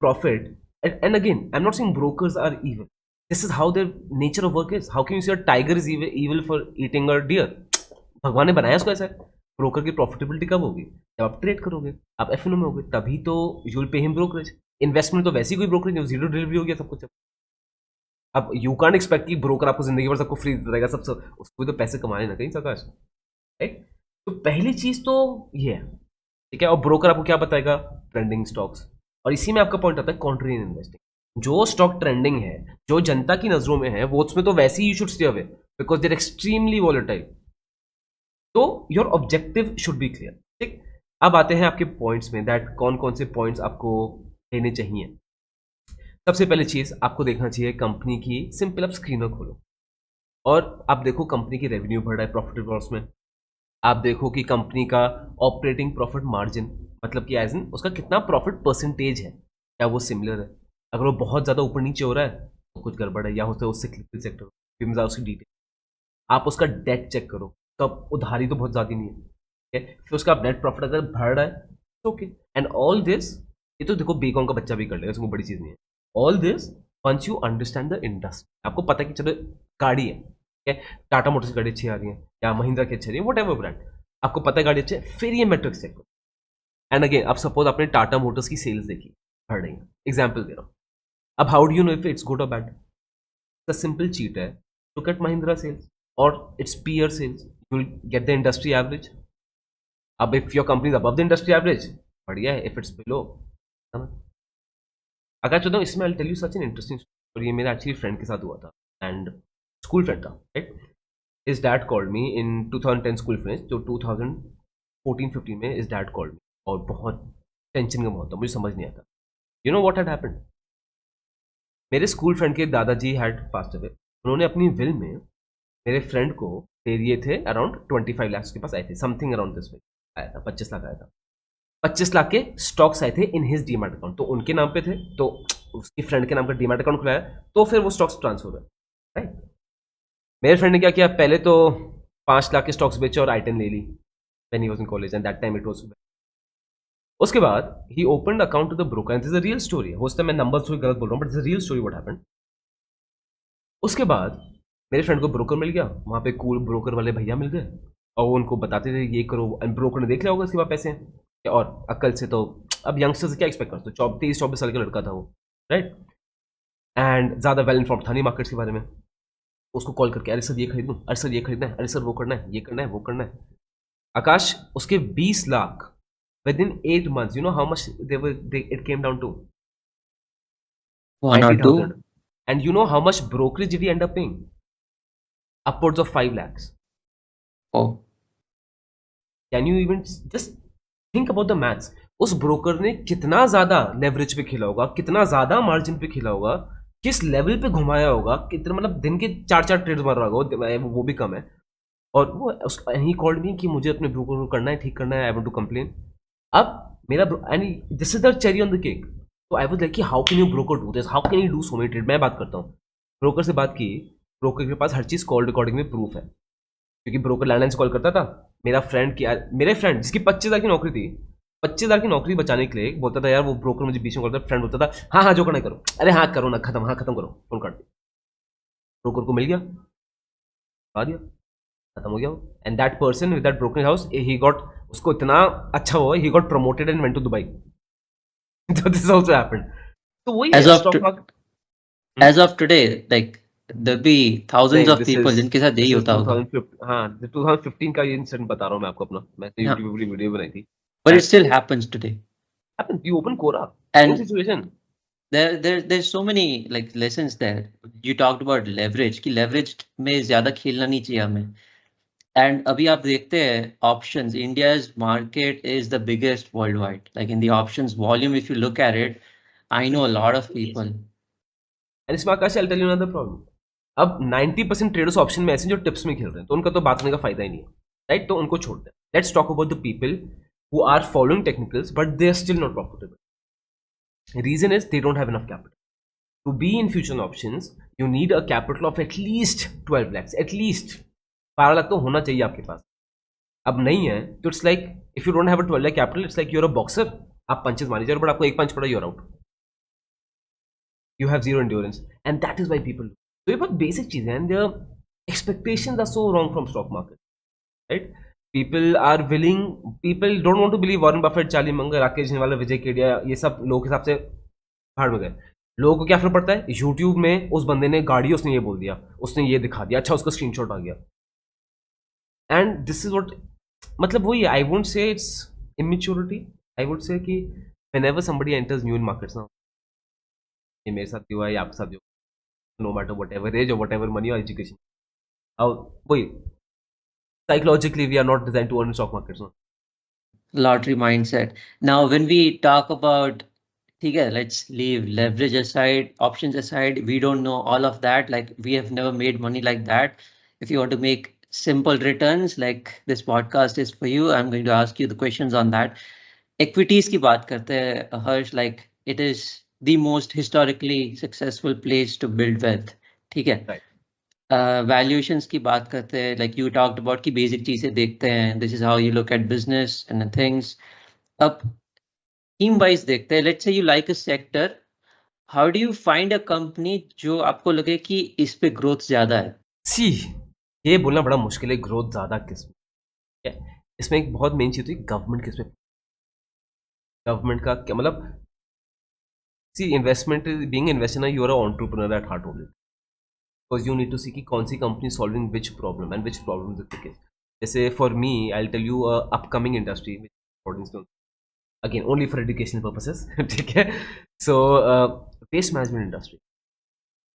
profit, and again I am not saying brokers are evil. This is how their nature of work is. How can you say a tiger is evil for eating a deer? भगवान ने बनाया उसको ऐसा. ब्रोकर की प्रॉफिटेबिलिटी कब होगी? जब आप ट्रेड करोगे, आप एफ में होगे, तभी तो you will pay him brokerage. Investment तो वैसी कोई ब्रोकरेज नहीं, जीरो डिलीवरी हो गया सब कुछ। अब यू कांट एक्सपेक्ट कि ब्रोकर आपको जिंदगी भर सबको फ्री देगा, सब उसको भी तो पैसे कमाने ना कहीं सरकार, राइट? तो पहली चीज तो ये है, ठीक है। और ब्रोकर आपको क्या बताएगा? Trending stocks. और इसी में आपका पॉइंट आता है कॉन्ट्रेरियन इन्वेस्टिंग। जो स्टॉक ट्रेंडिंग है, जो जनता की नजरों में है, वो उसमें तो वैसे ही you should stay away, because there extremely volatile. तो your objective should be clear, ठीक। अब आते हैं आपके पॉइंट्स में, दैट कौन कौन से पॉइंट्स आपको लेने चाहिए। सबसे पहली चीज आपको देखना चाहिए कंपनी की, सिंपल आप स्क्रीनर खोलो और आप देखो कंपनी की रेवेन्यू बढ़ रहा है प्रॉफिट एंड लॉस में। आप देखो कि कंपनी का ऑपरेटिंग प्रॉफिट मार्जिन, मतलब कि एज इन उसका कितना प्रॉफिट परसेंटेज है, क्या वो सिमिलर है? अगर वो बहुत ज़्यादा ऊपर नीचे हो रहा है तो कुछ गड़बड़ है, या होता है उससे क्लिकल सेक्टर, फिर उसकी डिटेल। आप उसका डेट चेक करो, तो अब उधारी तो बहुत ज़्यादा नहीं है, ठीक है। फिर उसका नेट प्रॉफिट अगर बढ़ रहा है तो ओके, एंड ऑल दिस, ये तो देखो बीकॉम का बच्चा भी कर लेगा, इसमें बड़ी चीज़ नहीं है। All this once you understand the industry, आपको पता है कि चलो गाड़ी है, ठीक है, टाटा मोटर्स की गाड़ी अच्छी आ रही है या महिंद्रा की अच्छी आ रही है, वट एवर ब्रांड, आपको पता है गाड़ी अच्छी है, फिर ये मेट्रिक्स चेक करो। एंड अगेन, अब सपोज आपने टाटा मोटर्स की सेल्स देखी, बढ़ रही है, एग्जाम्पल दे रहा हूँ। अब how do you know if it's good और बैड? द सिंपल चीट है, लुक एट महिंद्रा सेल्स और its peer sales, you will get the industry average. अब if your company is above the industry average, बढ़िया है, इफ इट्स बिलो, अगर चाहता हूँ इसमें I tell you such an interesting story. ये मेरा एक्चुअली फ्रेंड के साथ हुआ था, एंड स्कूल फ्रेंड था, right. His dad called me in 2010 school finish, तो 2014-15 में his dad called me और बहुत टेंशन का माहौल था, मुझे समझ नहीं आता। You know what had happened? मेरे स्कूल फ्रेंड के दादाजी हैड पास्ट अवे। उन्होंने अपनी विल में मेरे फ्रेंड को दे दिए थे, अराउंड 25 लाख के पास आए थे, समथिंग अराउंड दिस वे आया था, 25 लाख आया था। 25 लाख के स्टॉक्स आए थे इन हिज डीमैट अकाउंट, तो उनके नाम पे थे, तो उसकी फ्रेंड के नाम का डीमैट अकाउंट खुलाया, तो फिर वो स्टॉक्स ट्रांसफर हुए, राइट। मेरे फ्रेंड ने क्या किया, पहले तो 5 लाख के स्टॉक्स बेचे और आइटम ले ली, when he was in college, and that time it was. उसके बाद he opened account to the broker, and this is a real story. हो सकता है मैं नंबर्स थोड़ी गलत बोल रहा हूं, but this is a real story what happened. उसके बाद मेरे फ्रेंड को ब्रोकर मिल गया, वहां पे कूल ब्रोकर वाले भैया मिल गए, और वो उनको बताते थे ये करो, एंड ब्रोकर ने देख लिया होगा इसके बाद पैसे हैं, और अक्ल से तो अब यंगस्टर से क्या एक्सपेक्ट करते हो, 23-24 साल का लड़का था वो, राइट। एंड ज्यादा वेल इन्फॉर्म था नहीं मार्केट्स के बारे में। उसको कॉल करके, अरे सर ये खरीदूं, अरे सर ये खरीदना है, अरे सर वो करना है, ये करना है, वो करना है। आकाश, उसके 20 lakh within 8 months, you know how much it came down to? One or two. 90,000. And you know how much brokerage did he end up paying? Upwards of 5 lakhs. Oh, Can you even just think about the maths? उस ब्रोकर ने कितना ज्यादा लेवरेज पे खेला होगा, कितना ज्यादा मार्जिन पे खेला होगा, किस लेवल पे घुमाया होगा, कितना, मतलब दिन के 4-4 ट्रेड मार रहा होगा, वो भी कम है। और वो ही कॉल्ड मी कि मुझे अपने ब्रोकर को करना है, ठीक करना है, आई वांट टू कंप्लेन। अब मेरा, and this is the cherry on the cake, तो आई वाज लाइक कि how can you broker do this, how can you do so many trade. मैं बात करता हूँ ब्रोकर से, बात की, ब्रोकर के पास हर चीज कॉल रिकॉर्डिंग में प्रूफ है, क्योंकि ब्रोकर लैंडलाइन से कॉल करता था। मेरा फ्रेंड की, मेरे फ्रेंड जिसकी 25,000 की नौकरी थी, 25,000 की नौकरी बचाने के लिए बोलता था यार, वो ब्रोकर मुझे बीच में कॉल करता, फ्रेंड बोलता था हाँ हाँ जो करना है करो, अरे हाँ करो ना, खत्म, हाँ खत्म करो, फोन काट दिया। ब्रोकर को मिल गया, बता दिया, खत्म हो गया वो। And that person with that broken house, he got, उसको इतना अच्छा हुआ, he got promoted and went to Dubai. So this also happened. तो वही as है of stock to, market. as of today, like there'll be thousands नहीं, of people जिनके साथ यही दिस इज होता होगा. 2015, हाँ 2015 का ये इंसिडेंट बता रहा हूँ मैं आपको अपना, मैंने Yeah, यूट्यूब पे वीडियो बनाई थी। but it And still happens today. happened, you open Quora, same And situation. there's so many like lessons there. You talked about leverage कि leverage में ज्यादा खेलना नहीं चाहिए हमें. And अभी आप देखते हैं options, India's market is the biggest worldwide. Like in the options volume, if you look at it, I know a lot of people. And इसमें आकाश, I'll tell you another problem. अब 90% ट्रेडर्स ऑप्शन में ऐसे जो टिप्स में खेल रहे हैं, तो उनका तो बात करने का फायदा ही नहीं है, राइट। तो उनको छोड़ दें। Let's talk about the people who are following technicals but they are still not profitable. Reason is they don't have enough capital to be in future options. You need a capital of at least 12 lakhs, at least 12 lakh तो होना चाहिए आपके पास। अब नहीं है तो it's like, if you don't have a 12 lakh capital, it's like you're a boxer, आप पंचेस मारी जाए, बट आपको एक पंच पड़ा, you're out, you have zero endurance, and that is why people. तो ये बहुत बेसिक चीजें हैं, and expectations are so wrong from stock market, right. People are willing, people don't want to believe Warren Buffett, Charlie Munger, Rakesh Jhunjhunwala, Vijay Kedia, ये सब लोगों के हिसाब से भाड़ में गए. लोगों को क्या फर्क पड़ता है? यूट्यूब में उस बंदे ने गाड़ी, उसने ये बोल दिया, उसने ये दिखा दिया, अच्छा उसका स्क्रीनशॉट आ गया. एंड दिस इज व्हाट, मतलब वही, I won't say it's immaturity, I would से कि whenever somebody enters new in markets now, ये मेरे साथ भी हुआ है, ये आपके साथ भी हुआ, no matter whatever age or whatever money or education, वही psychologically we are not designed to earn in stock markets. No? Lottery mindset. Now, when we talk about, okay, let's leave leverage aside, options aside. We don't know all of that. Like, we have never made money like that. If you want to make simple returns, like this podcast is for you, I'm going to ask you the questions on that. Equities की बात करते हैं, Harsh, like it is the most historically successful place to build wealth. ठीक है. Right. Valuations की बात करते हैं, like you talked about कि basic चीजें देखते हैं, this is how you look at business and things. अब team wise देखते हैं, let's say you like a sector, how do you find a company जो आपको लगे कि इस पे growth ज्यादा है? See, ये बोलना बड़ा मुश्किल है, ग्रोथ ज्यादा किस में. इसमें एक बहुत मेन चीज होती है, गवर्नमेंट किस में, गवर्नमेंट का क्या मतलब. See investment, being investor, you are a entrepreneur at heart only, because you need to see कि कौन सी company solving which problem and which problem is the case. जैसे for me, I will tell you upcoming industry again only for educational purposes, ठीक है. So waste management industry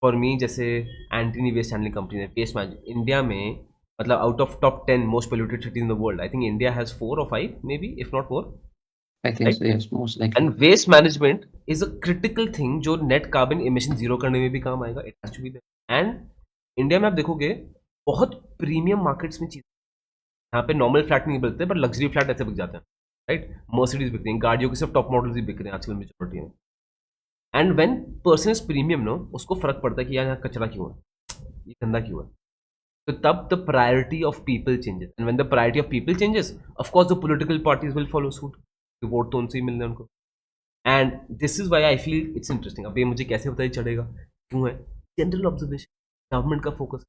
for me, जैसे एंटनी वेस्ट हैंडलिंग कंपनी है, वेस्ट मैनेजमेंट इंडिया में, मतलब out of top 10 most polluted cities in the world, I think India has 4 or 5 maybe, if not more. I think Right. so, yes, most likely. And waste management is a critical thing जो net carbon emission zero करने में भी काम आएगा. It has to be there. And India में आप देखोगे बहुत प्रीमियम मार्केट्स में चीज, यहाँ पे नॉर्मल फ्लैट नहीं मिलते, पर लग्जरी फ्लैट ऐसे बिक जाते हैं, राइट. मर्सिडीज बिक रही हैं, गाड़ियों के सिर्फ टॉप मॉडल्स ही बिक रहे हैं आजकल मेजॉरिटी में. And when person is premium no, उसको फर्क पड़ता है कि यार यहाँ कचरा क्यों है, ये गंदा क्यों है. तो तब the priority of people changes, and when the priority of people changes, of course the political parties will follow suit, vote तो उनसे ही मिलने उनको. And this is why I feel it's interesting. अब ये मुझे कैसे पता चलेगा क्यों है? जनरल ऑब्जर्वेशन, गवर्नमेंट का फोकस,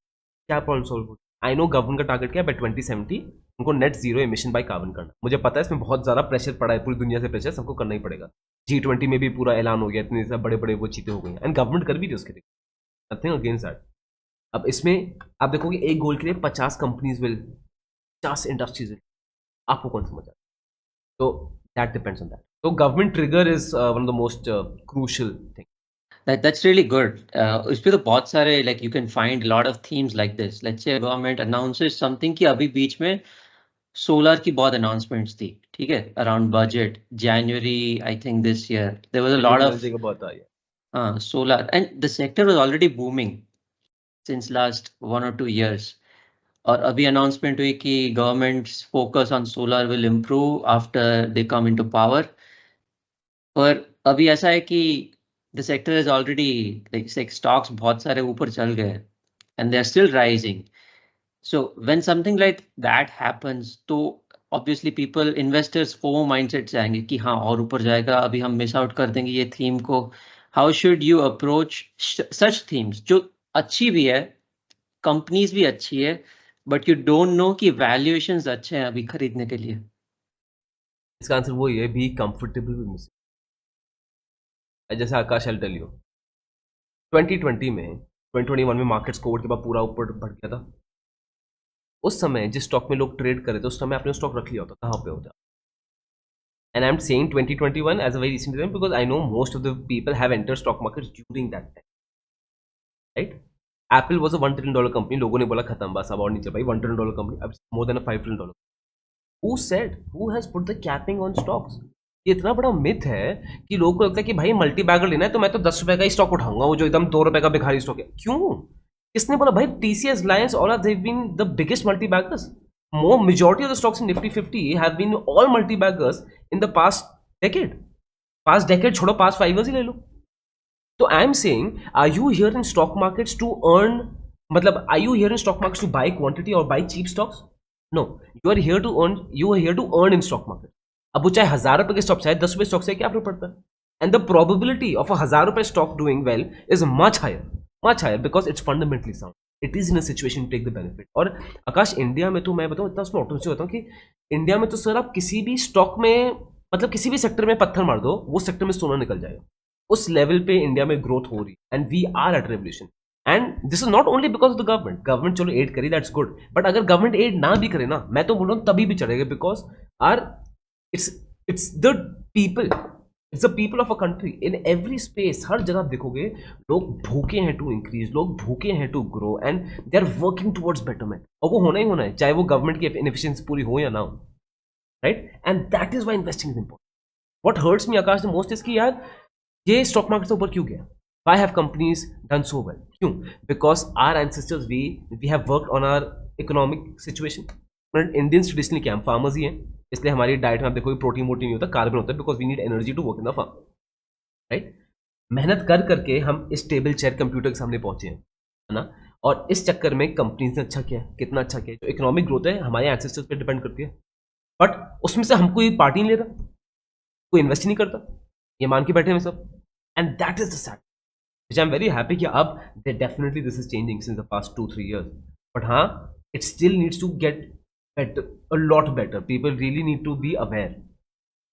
क्या प्रॉब्लम सॉल्व हो. आई नो गवर्नमेंट का टारगेट क्या है, बाय 2070 उनको net zero emission by carbon करना. मुझे पता है इसमें बहुत ज़्यादा प्रेशर पड़ा है, पूरी दुनिया से प्रेशर सबको करना ही पड़ेगा. G20 में भी पूरा ऐलान हो गया, इतने सब बड़े बड़े वो चीतें हो गई हैं, एंड गवर्नमेंट कर भी रही उसके लिए, नथिंग अगेंस्ट दैट. अब इसमें आप देखोगे एक गोल के लिए 50 कंपनीज विल, 50 इंडस्ट्रीज विल, आपको कौन समझ आता है? तो that depends on that. So government trigger is one of the most crucial thing. That's really good. उस पे तो बहुत सारे, like you can find a lot of themes like this. Let's say government announces something कि अभी बीच में solar की बहुत announcements थी, ठीक है, around budget, January I think this year there was a lot of solar, and the sector was already booming since last 1 or 2 years. और अभी announcement हुई कि government's focus on solar will improve after they come into power. और अभी ऐसा है कि the sector is already, like stocks बहुत सारे ऊपर चल गए and they are still rising. So when something like that happens, तो obviously people, investors FOMO mindset से आएंगे कि हाँ और ऊपर जाएगा, अभी हम miss out कर देंगे ये theme को. How should you approach such themes जो अच्छी भी है, companies भी अच्छी है, but you don't know कि valuations अच्छे हैं अभी खरीदने के लिए? इसका आंसर वही है, be comfortable with missing. जैसे आकाश, I'll tell you, 2020 में 2021 में मार्केट्स कोविड के बाद पूरा ऊपर बढ़ गया था. उस समय जिस स्टॉक में लोग ट्रेड करे थे, उस समय आपने स्टॉक रख लिया होता, कहाँ पे होता. And I am saying 2021 as a very recent time because I know most of the people have entered stock markets during that time, right. Apple was a $1 trillion company, लोगों ने बोला खत्म बस अब और नहीं चल भाई, $1 trillion कंपनी, अब more than a $5 trillion. Who said? Who has put the capping on stocks? ये इतना बड़ा मिथ है कि लोगों को लगता है कि भाई मल्टी बैगर लेना है तो मैं तो ₹10 का ही स्टॉक उठाऊंगा, वो जो एकदम ₹2 का भिखारी स्टॉक है. क्यों? किसने बोला? भाई TCS, Reliance, all they've been the biggest multi baggers. More majority of the stocks in Nifty 50 have been all multi baggers in the past decade. Past decade छोड़ो, past 5 years ही ले लो. तो I am saying, are you here in stock markets to earn? मतलब are you here in stock markets to buy quantity or buy cheap stocks? No, you are here to earn. You are here to earn in stock market. अब वो चाहे ₹1000 के स्टॉक चाहे ₹10 स्टॉक से क्या फर्क पड़ता है? And the probability of a ₹1000 stock doing well is much higher because it's fundamentally sound. It is in a situation to take the benefit. और आकाश, इंडिया में तो मैं बताऊँ, इतना उसमें ऑटोमेटिक होता हूँ कि इंडिया में तो सर आप किसी भी स्टॉक में, मतलब किसी भी सेक्टर में पत्थर मार दो, वो सेक्टर में सोना निकल जाएगा. उस लेवल पे इंडिया में ग्रोथ हो रही है, and we are at revolution. And this is not only because of the government चलो एड करी, दैट्स गुड, बट अगर गवर्नमेंट एड ना भी करे ना, मैं तो बोल रहा हूँ तभी भी चढ़ेगा, because are it's the people, it's the people of a country in every space. हर जगह आप देखोगे लोग भूखे हैं टू इंक्रीज, लोग भूखे हैं to grow, and they are working towards betterment. और वो होना ही होना है, चाहे वो गवर्नमेंट की इनएफिशिएंसी पूरी हो या ना हो, right. And that is why investing is important. What hurts me Akash the most is कि यार ये स्टॉक मार्केट से ऊपर क्यों गया? Why have companies done so well? क्यों? Because our ancestors, we have worked on our economic situation. Indians traditionally क्या, हम फार्मर्स ही हैं, इसलिए हमारी डाइट में आप देखो प्रोटीन वोटीन नहीं होता, कार्बन होता है, because we need energy to work in the farm, right. मेहनत कर करके हम इस टेबल चेयर कंप्यूटर के सामने पहुंचे हैं, है ना. और इस चक्कर में कंपनीज ने अच्छा किया, कितना अच्छा किया. जो इकोनॉमिक ग्रोथ है हमारे एंसेस्टर्स पे डिपेंड करती है, बट उसमें से हमको कोई पार्टी नहीं ले रहा, कोई इन्वेस्ट नहीं करता, ये मान के बैठे हैं सब. And that is the sad, which I'm very happy कि अब definitely this is changing since the past 2-3 years. But हाँ, it still needs to get better, a lot better. People really need to be aware,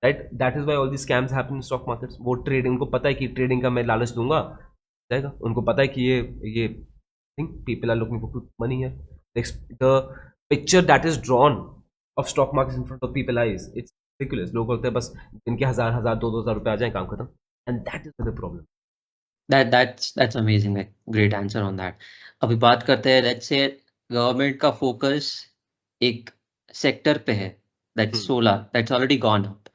right? That is why all these scams happen in stock markets. वो ट्रेड, उनको पता है कि ट्रेडिंग का मैं लालच दूंगा जाएगा, उनको पता है कि ये think people are looking for money here. The picture that is drawn of stock markets in front of people eyes, it's ridiculous. लोग बोलते हैं बस इनके 1,000-2,000 रुपए आ जाए, काम खत्म. And that is the problem. That's amazing, like great answer on that. अभी बात करते हैं, let's say गवर्नमेंट का फोकस एक सेक्टर पे है, that's solar, that's already gone up.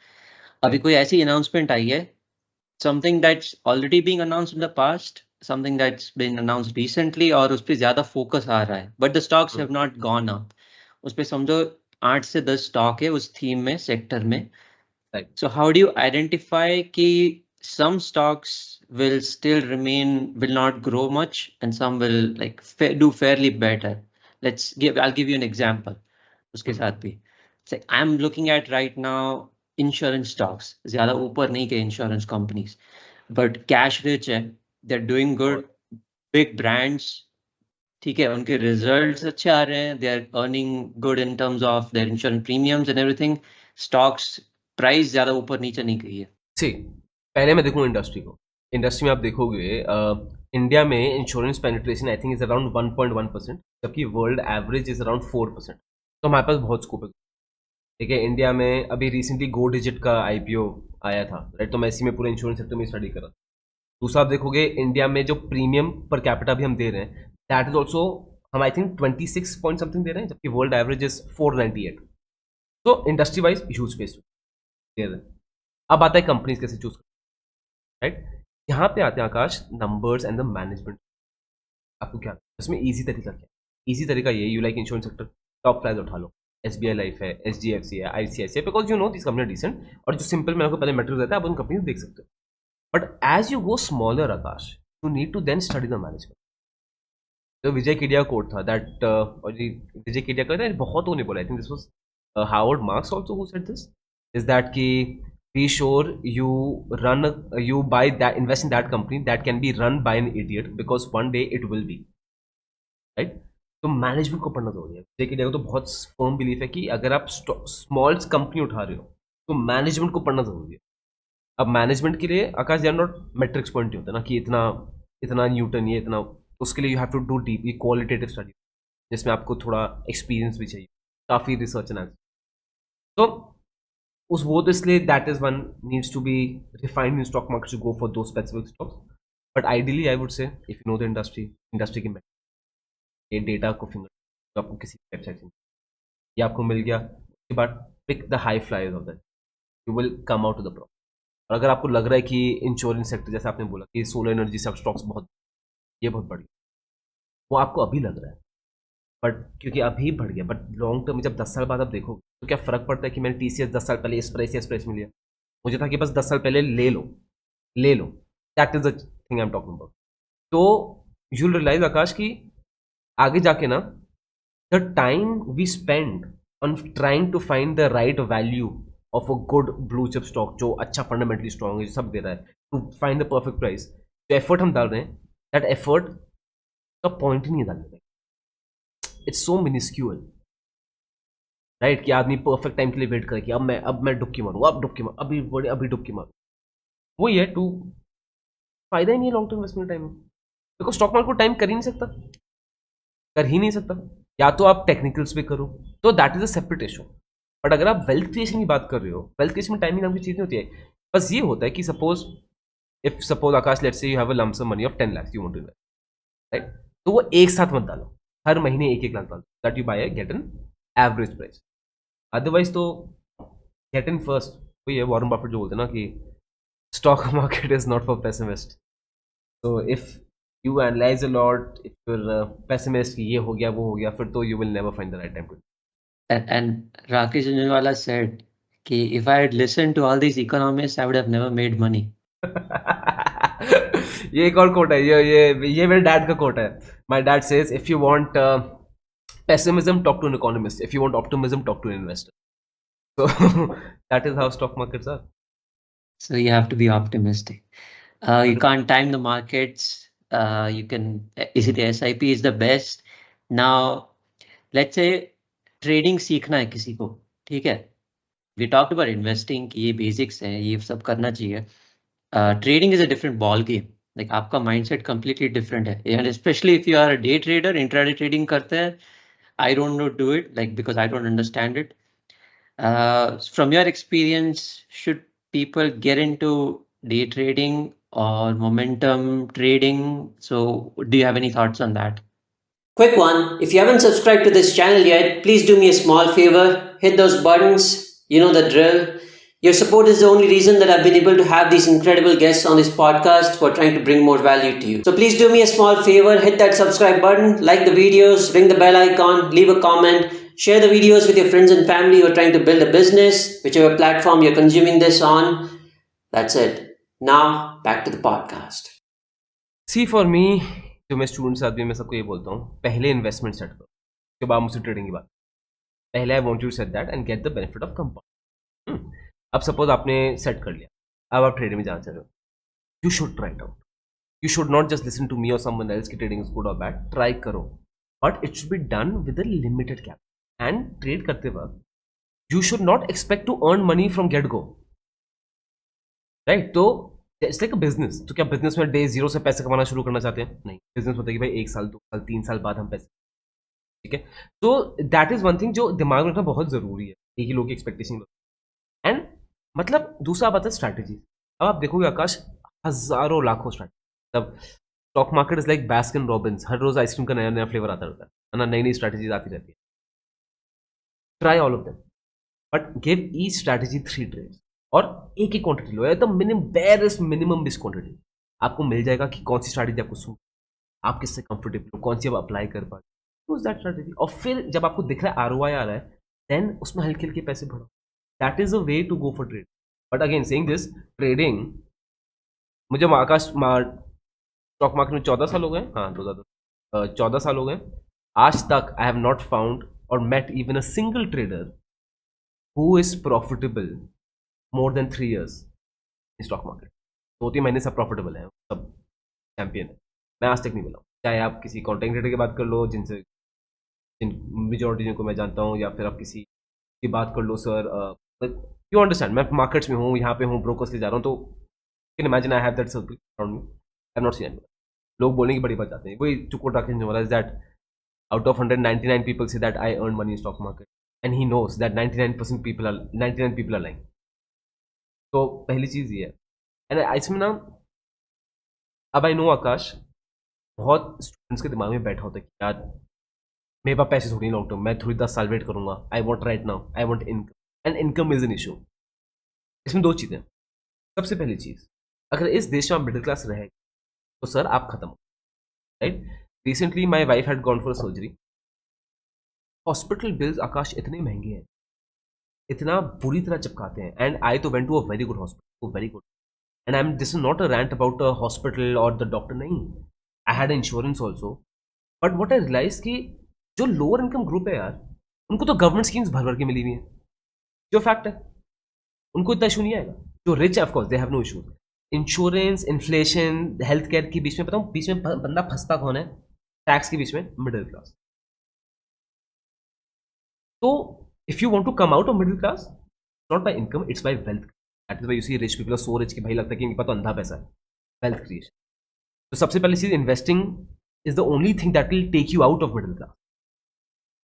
अभी कोई ऐसी अनाउंसमेंट आई है, something that's already being announced in the past, something that's been announced recently, और उस पर ज्यादा फोकस आ रहा है, but the stocks have not gone up. उस पे समझो 8 से 10 स्टॉक है उस थीम में, सेक्टर में. So how do you identify कि some stocks will still remain, will not grow much, and some will like do fairly better? I'll give you an example. उसके साथ भी, so I'm looking at right now insurance stocks, ज़्यादा ऊपर नहीं के insurance companies, but cash rich है, they're doing good, big brands, ठीक है, उनके results अच्छे आ रहे हैं, they are earning good in terms of their insurance premiums and everything. Stocks price ज्यादा ऊपर नीचे नहीं गई है. सी, पहले मैं देखूँ इंडस्ट्री को. इंडस्ट्री में आप देखोगे इंडिया में insurance penetration I think is around 1.1%, जबकि वर्ल्ड एवरेज इज अराउंड 4%. तो हमारे पास बहुत स्कोप है. ठीक है, इंडिया में अभी रिसेंटली गो डिजिट का IPO आया था, राइट. तो मैं इसी में पूरे इंश्योरेंस सेक्टर में स्टडी करा. दूसरा आप देखोगे इंडिया में जो प्रीमियम पर कैपिटा भी हम दे रहे हैं, दैट इज ऑल्सो हम I think 26 point something they रहे हैं, जबकि वर्ल्ड एवरेज इज 498. तो इंडस्ट्री वाइज ह्यूज स्पेस दे रहे हैं. अब आता है कंपनीज कैसे चूज, राइट. यहाँ पे आते हैं Akash, numbers and the management. आपको क्या इसमें इजी तरीका क्या? इजी तरीका ये, you like insurance sector, top price उठा लो. SBI लाइफ है, HDFC है, ICICI, because you know this company decent. और जो सिंपल मैंने आपको पहले मेट्रिक देता है, आप उन कंपनी देख सकते हो. But as you go smaller Akash, you need to then study the management. जो विजय केडिया कोट था, दैट विजय केडिया का बहुत नहीं बोला, I think this was Howard Marks also who said this, is that कि be sure you buy that, invest in that company that can be run by an idiot, because one day it will be, right. तो मैनेजमेंट को पढ़ना जरूरी है. देखिए तो बहुत फर्म बिलीफ है कि अगर आप स्मॉल कंपनी उठा रहे हो तो मैनेजमेंट को पढ़ना जरूरी है. अब मैनेजमेंट के लिए Akash they are not matrix point होता है ना कि इतना न्यूटन, ये इतना, उसके लिए you have to do deep qualitative study, जिसमें आपको थोड़ा एक्सपीरियंस भी चाहिए, काफ़ी रिसर्च एनालिसिस. तो उस वो तो इसलिए that is one needs to be refined in stock market to go for दो specific stocks. But ideally I would say if you know the industry की ये डेटा को फिंगर तो आपको किसी वेबसाइट से ये आपको मिल गया, उसके बाद pick the high flies of that, you will come out to the profit. और अगर आपको लग रहा है कि इंश्योरेंस सेक्टर, जैसे आपने बोला कि सोलर एनर्जी स्टॉक्स बहुत बढ़िया, वो आपको अभी लग रहा है, बट क्योंकि अभी बढ़ गया, बट लॉन्ग टर्म में जब 10 साल बाद आप देखोगे तो क्या फ़र्क पड़ता है कि मैंने TCS 10 साल पहले इस प्राइस में लिया. मुझे था कि बस 10 साल पहले ले लो. That is the thing I am talking about. तो यू रियलाइज आकाश कि आगे जाके ना, the time we spend on trying to find the right value of a good blue chip stock जो अच्छा फंडामेंटली स्ट्रॉन्ग है, जो सब दे रहा है, to find the perfect price, जो एफर्ट हम डाल रहे हैं, दैट एफर्ट का पॉइंट ही नहीं डालने. इट्स सो मिनिस्क्यूअल, राइट, कि आदमी परफेक्ट टाइम के लिए वेट करे कि अब मैं डुबकी मारूँ, अब डुबकी मारूँ, अभी डुबकी मारूँ। वो ये टू फायदा ही नहीं है लॉन्ग टर्म इन्वेस्टमेंट टाइम में, बिकॉज स्टॉक मार्केट को टाइम कर ही नहीं सकता, कर ही नहीं सकता। या तो आप टेक्निकल्स पे करो, तो that is a separate issue. But अगर आप वेल्थ क्रिएशन की बात कर रहे हो, वेल्थ क्रिएशन में टाइमिंग नाम की चीज़ नहीं होती है। बस ये होता है कि suppose Akash, let's say you have a lump sum money of 10 lakh you want to invest, right, तो वो एक साथ मत डालो, हर महीने 1-1 लाख डालो, that you buy get an average price. Otherwise तो गेट इन फर्स्ट। वही है वॉरेन बफेट जो बोलते हैं ना कि stock market is not for pessimist. तो if you analyse a lot, if you are pessimist कि ये हो गया वो हो गया, फिर तो you will never find the right time to. And Rakesh Jhunjhunwala said कि if I had listened to all these economists, I would have never made money. ये एक और कोट है, ये मेरे डैड का कोट है। My dad says if you want pessimism, talk to an economist. If you want optimism, talk to an investor. So that is how stock markets are. So you have to be optimistic. You can't time the markets. You can इसीलिए SIP is the best. Now let's say trading सीखना है किसी को, ठीक है? We talked about investing कि ये basics है, ये सब करना चाहिए. Trading is a different ball game. Like आपका mindset completely different है. And especially if you are a day trader, intraday trading करते हैं, I don't know do it like because I don't understand it. From your experience, should people get into day trading or momentum trading? So do you have any thoughts on that? Quick one, if you haven't subscribed to this channel yet, please do me a small favor, hit those buttons, you know the drill. Your support is the only reason that I've been able to have these incredible guests on this podcast who are trying to bring more value to you. So please do me a small favor, hit that subscribe button, like the videos, ring the bell icon, leave a comment, share the videos with your friends and family who are trying to build a business, whichever platform you're consuming this on. That's it. Now, back to the podcast. See, for me, जो मैं स्टूडेंट्स आदमी मैं सबको ये बोलता हूँ, पहले इन्वेस्टमेंट सेट करो, उसके बाद मुझसे ट्रेडिंग की बात। पहले I want you to set that and get the benefit of compound. अब सपोज आपने सेट कर लिया, अब आप ट्रेडिंग में जाना चाह रहे हो, you should try it out. You should not just listen to me और समवन एल्स की ट्रेडिंग इज गुड और बैड। ट्राई करो, but it should be done with a limited cap. And trade करते वक्त you should not expect to earn money from get go, right. तो इट्स लाइक अ बिजनेस। तो क्या बिजनेस में डे जीरो से पैसे कमाना शुरू करना चाहते हैं? नहीं, बिजनेस होता है कि भाई 1 साल 2 साल 3 साल बाद हम पैसे, ठीक है। तो दैट इज वन थिंग जो दिमाग में रखना बहुत जरूरी है, एक ही लोग की एक्सपेक्टेशन। एंड मतलब दूसरा बात है स्ट्रैटेजी। अब आप देखोगे आकाश, हजारों लाखों स्ट्रैटेजी। मतलब stock market is like Baskin Robbins, हर रोज आइसक्रीम का नया नया फ्लेवर आता रहता है ना, नई नई स्ट्रैटेजीज आती रहती है। Try all of them, but give each strategy 3 trades और एक ही क्वांटिटी लो, एकदम मिनिमम रिस्क क्वांटिटी। आपको मिल जाएगा कि कौन सी स्ट्रैटेजी आपको सूट, आप किससे कंफर्टेबल हो, कौन सी आप अप्लाई कर पाए, यूज दैट स्ट्रैटेजी। और फिर जब आपको दिख रहा है ROI आ रहा है, देन उसमें हल्के हल्के पैसे भरो। That is a way to go for trade. But again saying this, trading मुझे आकाश स्टॉक मार्केट में 14 साल हो गए, हाँ 14 साल हो गए। आज तक आई हैव नॉट फाउंड और met even a single trader who is profitable more than 3 years in stock market। 2-3 महीने सब प्रॉफिटेबल है, सब चैंपियन है। मैं आज तक नहीं मिला। चाहे आप किसी कॉन्टेंट क्रिएटर की बात कर लो, जिन मेजॉरिटी जिनको मैं जानता हूँ, या फिर आप किसी की बात कर लो, सर यू अंडरस्टैंड, मैं मार्केट्स में हूँ, यहाँ पे हूँ, ब्रोकर्स के जा रहा हूँ, तो can imagine I have that circle around me, I not seen anyone. लोग बोलने की बड़ी बात जाते हैं, वही चुकोट राकेश वाला is that out of 199 people से that I earn money in stock market, and he knows that 99 people are lying. तो पहली चीज़ ये है। एंड इसमें ना, अब आई नो आकाश, बहुत स्टूडेंट्स के दिमाग में बैठा होता है कि यार मेरे पास पैसे थोड़ी लॉन्ग टर्म, मैं थोड़ी 10 साल वेट करूंगा, I want right now, I want income, and income is an issue. इसमें 2 चीज़ें। सबसे पहली चीज़, अगर इस देश में आप मिडिल क्लास रहे तो सर आप खत्म हो, right. Recently my wife had gone for surgery. Hospital bills Akash इतने महंगे हैं, इतना बुरी तरह चिपकाते हैं। एंड आई तो went to a very good hospital, very good. And I am this is not a rant about a hospital और द डॉक्टर, नहीं, I had insurance also. But what I realise कि जो लोअर इनकम ग्रुप है यार, उनको तो गवर्नमेंट स्कीम्स भर भर के मिली हुई है, जो फैक्ट है, उनको इतना इशू नहीं आएगा। जो रिच है of course they have no issue. Insurance, inflation, health care के बीच में, बताऊँ बीच में बंदा फंसता कौन है? टैक्स के बीच में middle class. So if you want to come out of middle class, not by income, it's by wealth. That is why you see rich people are so rich कि भाई लगता है कि इनके पास तो अंधा पैसा है. Wealth creation. तो सबसे पहली चीज, investing is the only thing that will take you out of middle class.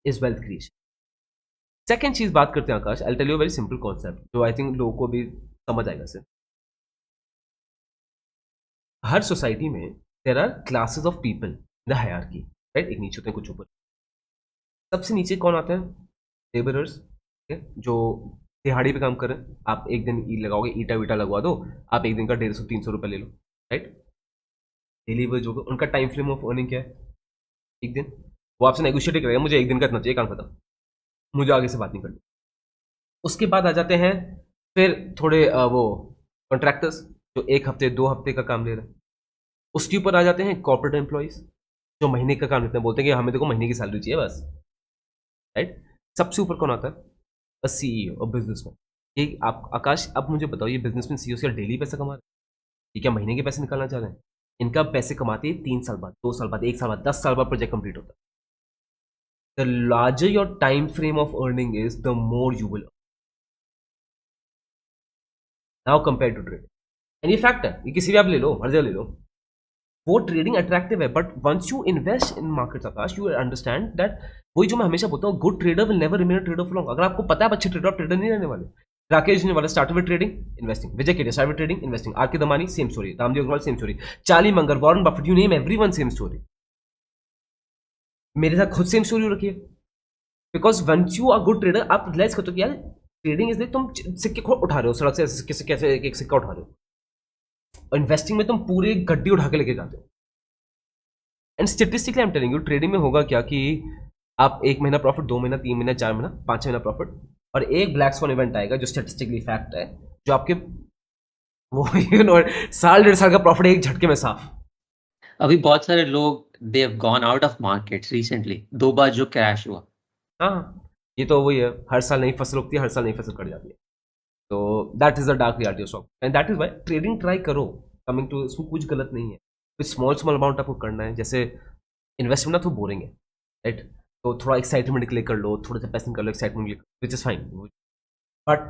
Is wealth creation. Second चीज बात करते हैं आकाश. I'll tell you a very simple concept जो I think लोगों को भी समझ आएगा से. हर सोसाइटी में there are classes of people in the hierarchy, right? एक नीचे होते हैं, कुछ ऊपर. सबसे नीचे कौन आते हैं? लेबरर्स, जो दिहाड़ी पे काम कर रहे हैं. आप एक दिन ईट लगाओगे, ईटा वीटा लगवा दो, आप एक दिन का 150-300 रुपये ले लो, राइट? डेली वेज होगा. उनका टाइम फ्रेम ऑफ अर्निंग क्या है? एक दिन. वो आपसे नेगोशिएट करेगा, मुझे एक दिन का इतना चाहिए, काम खत्म, मुझे आगे से बात नहीं करनी. उसके बाद आ जाते हैं फिर थोड़े वो कॉन्ट्रैक्टर्स जो 1 हफ्ते 2 हफ्ते का काम ले रहे हैं. उसके ऊपर आ जाते हैं कॉर्पोरेट एम्प्लॉयज जो महीने का काम लेते हैं, बोलते हैं कि हमें देखो महीने की सैलरी चाहिए बस, राइट? सबसे ऊपर कौन आता है? A CEO, a businessman. ये आप आकाश, अब मुझे बताओ, ये बिजनेसमैन सीईओ से डेली पैसा कमा रहे हैं? ये क्या महीने के पैसे निकालना चाह रहे हैं? इनका पैसे कमाते हैं 3 साल बाद, 2 साल बाद, 1 साल बाद, 10 साल बाद प्रोजेक्ट कंप्लीट होता है. The larger your time frame of earning is, the more you will. Now compare to trading. And ये फैक्ट है, ये किसी भी आप ले लो, हर जगह ले लो, वो ट्रेडिंग अट्रैक्टिव है. But once you invest in markets Aakash, you understand that, वही जो मैं हमेशा बोलता हूँ, good trader will never remain a trader for long. अगर आपको पता है अच्छे ट्रेडर, आप ट्रेडर नहीं रहने वाले. राकेश ने वाला start with trading, investing. Vijay Kedia start with trading, investing. R K Damani same story, Ramdev Agrawal same story, Charlie Munger, Warren Buffett, you name everyone same story. मेरे साथ खुद सेम स्टोरी हो रखी है. Because once you are good trader, आप रियलाइज करते हो कि यार ट्रेडिंग इज लाइक तुम सिक्के उठा रहे हो सड़क से, सिक्के कैसे एक सिक्का उठा रहे हो. और इन्वेस्टिंग में तुम पूरे गड्डी उठा के लेके जाते हो. And statistically I am telling you, trading में होगा क्या कि आप 1 महीना प्रॉफिट, 2 महीना, 3 महीना, 4 महीना, 5 महीना प्रॉफिट, और एक ब्लैक स्वॉन इवेंट आएगा जो स्टेटिस्टिकली फैक्ट है, जो आपके वो यू नो साल 1.5 साल का प्रॉफिट एक झटके में साफ. अभी बहुत सारे लोग they have gone out of markets recently, 2 बार जो क्रैश हुआ. हाँ, ये तो वही है, हर साल नई फसल उगती है, हर साल नई फसल कट जाती है. तो that is the dark reality of stock, and that is why trading try करो. कमिंग टू, इसमें कुछ गलत नहीं है. स्मॉल अमाउंट आपको करना है. जैसे इन्वेस्टमेंट ना तो बोरिंग है, राइट? तो थोड़ा एक्साइटमेंट के लिए कर लो, थोड़ा सा पैसन कर लो एक्साइटमेंट के लिए, which is fine. But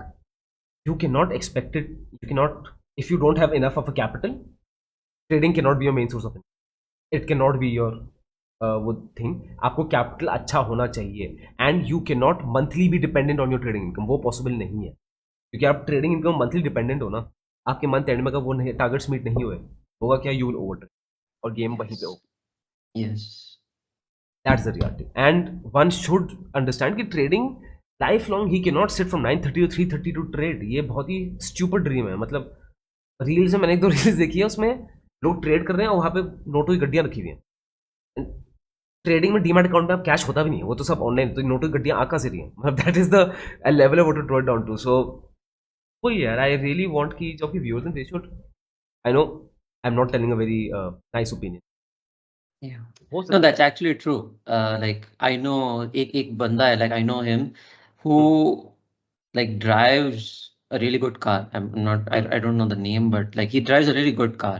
you can not expect it, you can not, if you don't have enough of a capital, trading can not be your main source of income. It can not be your वो थिंग. आपको कैपिटल अच्छा होना चाहिए, and you can not monthly भी dependent on your trading income. वो पॉसिबल नहीं है, क्योंकि आप ट्रेडिंग इनकम मंथली डिपेंडेंट हो ना, आपके मंथ एंड में अगर वो टारगेट्स मीट नहीं हुए, होगा क्या? यू विल ओवर ट्रेड और गेम वहीं पे होगा. Yes, that's the reality. And one should understand कि trading life long, he can not sit from 9:30 to 3:30 to trade. ये बहुत ही स्टूपिड ड्रीम है. मतलब रील्स में मैंने 1-2 रील्स देखी है, उसमें लोग ट्रेड कर रहे हैं और वहाँ पे नोटों की गड्डियाँ रखी हुई हैं. ट्रेडिंग में डीमैट अकाउंट में आप कैश होता भी नहीं है, वो तो सब ऑनलाइन. तो नोटों की गड्डियाँ आ कहाँ से रही हैं? मतलब that is the level I want to draw it down to. So वही यार, आई रियली वांट कि जो आपके व्यूअर्स हैं, they should, I know I am not telling a very nice opinion. yeah, no, that's actually true. Like I know एक बंदा है, like I know him who like drives a really good car. I don't know the name, but like he drives a really good car.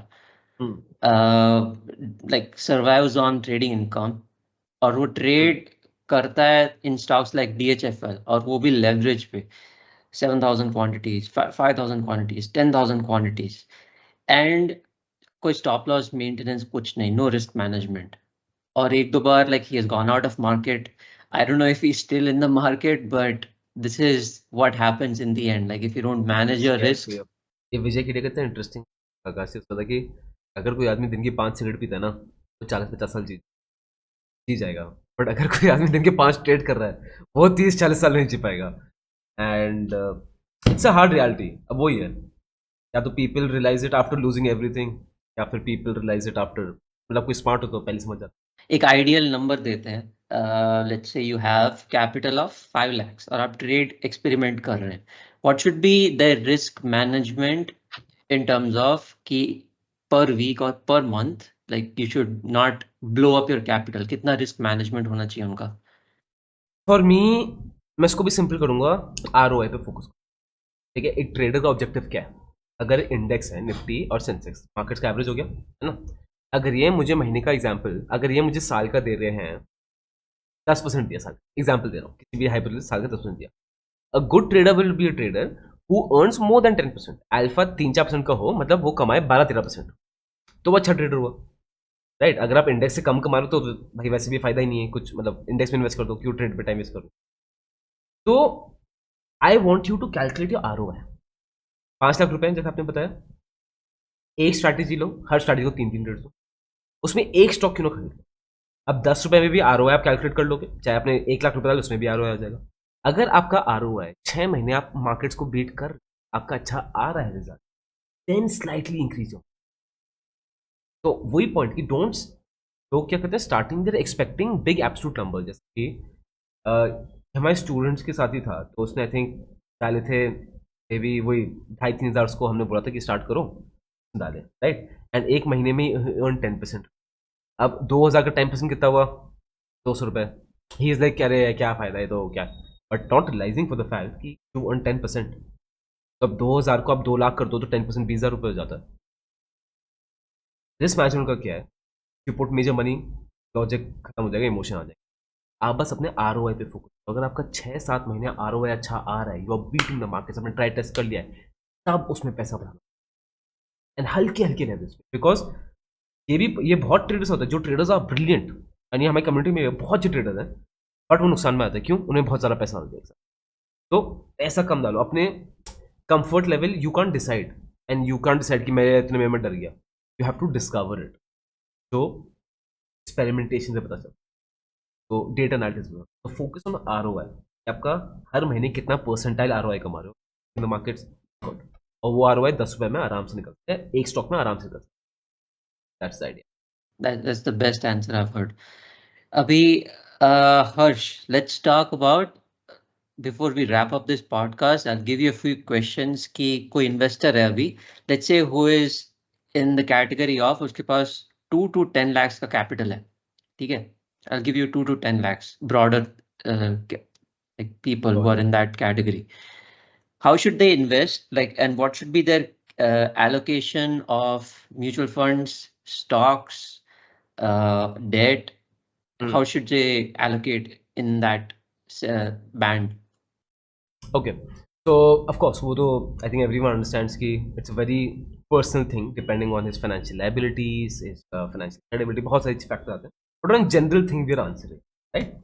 Like survives on trading income, और वो ट्रेड करता है in stocks like DHFL, और वो भी leverage पे 7,000 quantities, 5,000 quantities, 10,000 quantities, and कोई stop loss maintenance कुछ नहीं, no risk management. और 1-2 बार like he has gone out of market. I don't know if he's still in the market, but this is what happens in the end. Like if you don't manage your risk. ये विजय की कहते हैं इंटरेस्टिंग आकाश से पता कि अगर कोई आदमी दिन की 5 सिगरेट पीता है ना, तो 40-50 साल जी जाएगा. बट अगर कोई आदमी दिन के 5 ट्रेड कर रहा है, वो 30-40 साल नहीं जी पाएगा. And it's a hard reality. अब वही है, या तो people realise it after losing everything, या फिर पीपल रियलाइज इट आफ्टर, मतलब कोई स्मार्ट हो तो पहले समझ जाता. एक आइडियल नंबर देते हैं, let's say you have capital of 5 lakhs और आप ट्रेड एक्सपेरिमेंट कर रहे हैं. What should be the risk management in terms of कि पर वीक और per month, like you should not blow up your capital. कितना रिस्क मैनेजमेंट होना चाहिए उनका? फॉर मी, मैं इसको भी सिंपल करूंगा, ROI पे फोकस. ठीक है, एक ट्रेडर का ऑब्जेक्टिव क्या है? अगर इंडेक्स है निफ्टी और सेंसेक्स, मार्केट्स का एवरेज हो गया है ना, अगर ये मुझे महीने का एग्जाम्पल, अगर ये मुझे साल का दे रहे हैं 10% दिया साल, एग्जाम्पल दे रहा हूँ, किसी भी हाइपोथेसिस साल का 10% दिया. A good trader will be a trader who earns more than 10%. Alpha 3-4% का हो, मतलब वो कमाए 12-13%, तो वो अच्छा ट्रेडर हुआ, राइट. अगर आप इंडेक्स से कम कमा रहे हो तो भाई वैसे भी फायदा ही नहीं है कुछ, मतलब इंडेक्स में इन्वेस्ट कर दो, क्यों ट्रेड पे टाइम वेस्ट करो. तो I want you to calculate your ROI. 5 lakh रुपए जैसे आपने बताया, एक स्ट्रैटेजी लो, हर स्ट्रैटेजी को 3-3 ट्रेड दो, उसमें एक स्टॉक क्यों ना खरीद लो. अब 10 रुपए में भी ROI आप कैलकुलेट कर लोगे, चाहे आपने 1 लाख रुपए डाले उसमें भी ROI आ जाएगा. अगर आपका ROI 6 महीने आप मार्केट्स को बीट कर, आपका अच्छा आ रहा है रिजल्ट, देन स्लाइटली इंक्रीज हो. तो वही पॉइंट कि डोंट, लोग क्या करते हैं starting there expecting big absolute number. जैसे कि हमारे स्टूडेंट्स के साथ ही था, तो उसने आई थिंक डाले थे मे बी वही 2,500-3,000 हज़ार, उसको हमने बोला था कि स्टार्ट करो, डाले, राइट. एंड एक महीने में अर्न 10%. अब 2,000 का 10% कितना हुआ, 200 रुपए. ही इज लाइक कह रहे हैं क्या फायदा है, तो क्या, but not realising for the fact कि यू अर्न 10%. तो अब 2,000 को आप 2 लाख कर दो तो 10% 20,000 रुपये हो जाता है. रिस्क मैनेजमेंट का क्या है, you put major money, logic खत्म हो जाएगा, इमोशन आ जाएगा. आप बस अपने ROI पे फोकस. अगर आपका 6-7 महीने ROI अच्छा आ रहा है, you are beating the market, आपने ट्राई टेस्ट कर लिया है, तब उसमें पैसा बढ़ाना. एंड हल्के हल्के लेवल्स पे, बिकॉज ये बहुत ट्रेडर्स होते हैं जो ट्रेडर्स आर ब्रिलियंट, यानी हमारी कम्युनिटी में बहुत अच्छे ट्रेडर्स हैं, बट वो नुकसान में आते हैं. क्यों, उन्हें बहुत ज़्यादा पैसा डाल दिया. तो पैसा कम डालो, अपने comfort level you can decide, and you can decide कि मैं इतने में डर गया. You have to discover it. तो एक्सपेरिमेंटेशन से पता चलता. तो डेटा एनालिसिस में तो फोकस ऑन ROI, आपका हर महीने कितना परसेंटाइल ROI कमा रहे हो इन द मार्केट्स, और वो ROI 10 रुपए में आराम से निकलता है, एक स्टॉक में आराम से निकलता है. That's the idea. That's the best answer I've heard. Abhi, Harsh, let's talk about, before we wrap up this podcast, I'll give you a few questions कि कोई investor है अभी, let's say who is in the category of उसके पास 2 to 10 lakhs का capital है, ठीक है? I'll give you 2 to 10 lakhs, broader like people who are in that category. How should they invest? Like, and what should be their allocation of mutual funds, stocks, debt? How should they allocate in that band? Okay, so of course वो तो I think everyone understands कि it's a very personal thing depending on his financial liabilities, his financial credibility, बहुत सारे factors आते हैं, but one general thing we are answering, right?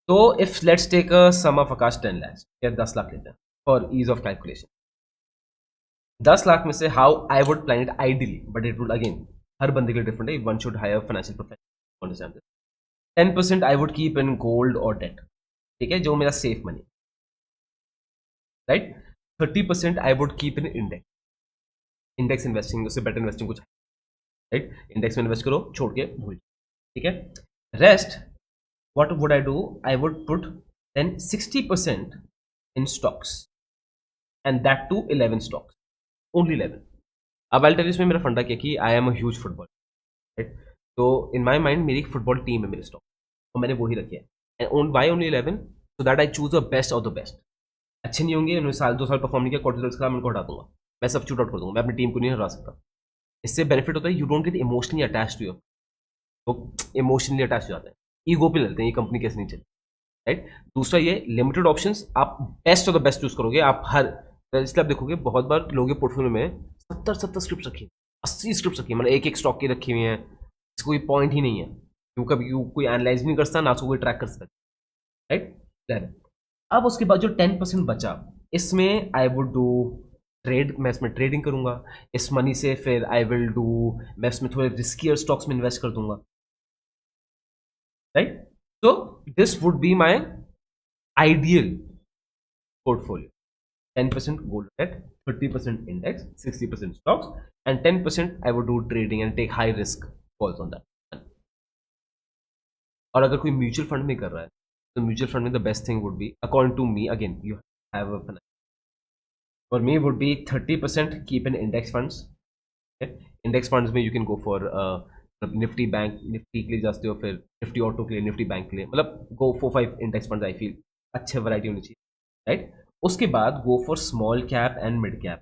So if let's take a sum of Akash 10 lakhs या 10 लाख लेते हैं for ease of calculation. 10 lakh में से how I would plan it ideally, but it would again हर बंदे के लिए different है, one should hire a financial professional to understand this. 10% I would keep in gold or debt, ठीक है, जो मेरा safe money, right? 30% I would keep in index investing, उससे better investing कुछ, right? Index में invest करो, छोड़ के भूल, ठीक है. Rest, what would I do? I would put then 60% in stocks, and that too 11 stocks, only 11. अब I'll tell you इसमें मेरा फंडा क्या कि I am a huge football, right? तो in my mind मेरी एक फुटबॉल टीम है मेरे स्टॉक, और मैंने वो ही रखी है. And why only 11? So that I choose the best of the best. अच्छे नहीं होंगे, उन्होंने 1-2 साल परफॉर्म नहीं किया, क्वार्टर खराब, मैं उनको हटा दूंगा, मैं सब्स्टिट्यूट आउट कर दूंगा, मैं अपनी टीम को नहीं हरा सकता. इससे बेनिफिट होता है you don't get emotionally attach to your, वो इमोशनली अटैच हो जाते हैं, ईगो पे लेते हैं ये कंपनी कैसे नहीं चली, राइट. दूसरा ये लिमिटेड ऑप्शंस, आप best of the best choose करोगे. आप हर, इसलिए आप देखोगे बहुत बार लोगों के पोर्टफोलियो में 70 स्क्रिप्ट रखी है, 80 स्क्रिप्ट रखी है, मतलब एक एक स्टॉक की रखी हुई है, इसको कोई पॉइंट ही नहीं है, क्योंकि कभी कोई एनालाइज भी नहीं करता ना, उसको कोई ट्रैक कर सकता, राइट. अब उसके बाद जो 10% बचा, इसमें आई वुड डू ट्रेड, मैं इसमें ट्रेडिंग करूंगा इस मनी से. फिर आई विल डू, मैं इसमें थोड़े रिस्कियर स्टॉक्स में इन्वेस्ट कर दूंगा, right. So this would be my ideal portfolio. 10% gold debt, 30% index, 60% stocks, and 10% I would do trading and take high risk calls on that. और अगर कोई म्यूचुअल फंड में कर रहा है, तो म्यूचुअल फंड में the best thing would be, according to me, again you have a, for me would be 30% keep in index funds. Okay? Index funds में you can go for Nifty bank, Nifty के लिए जाते हो, फिर निफ्टी ऑटो के लिए, निफ्टी बैंक के लिए, मतलब go 4-5 index fund, I feel अच्छे वैरायटी होनी चाहिए, राइट. उसके बाद go for small cap and mid cap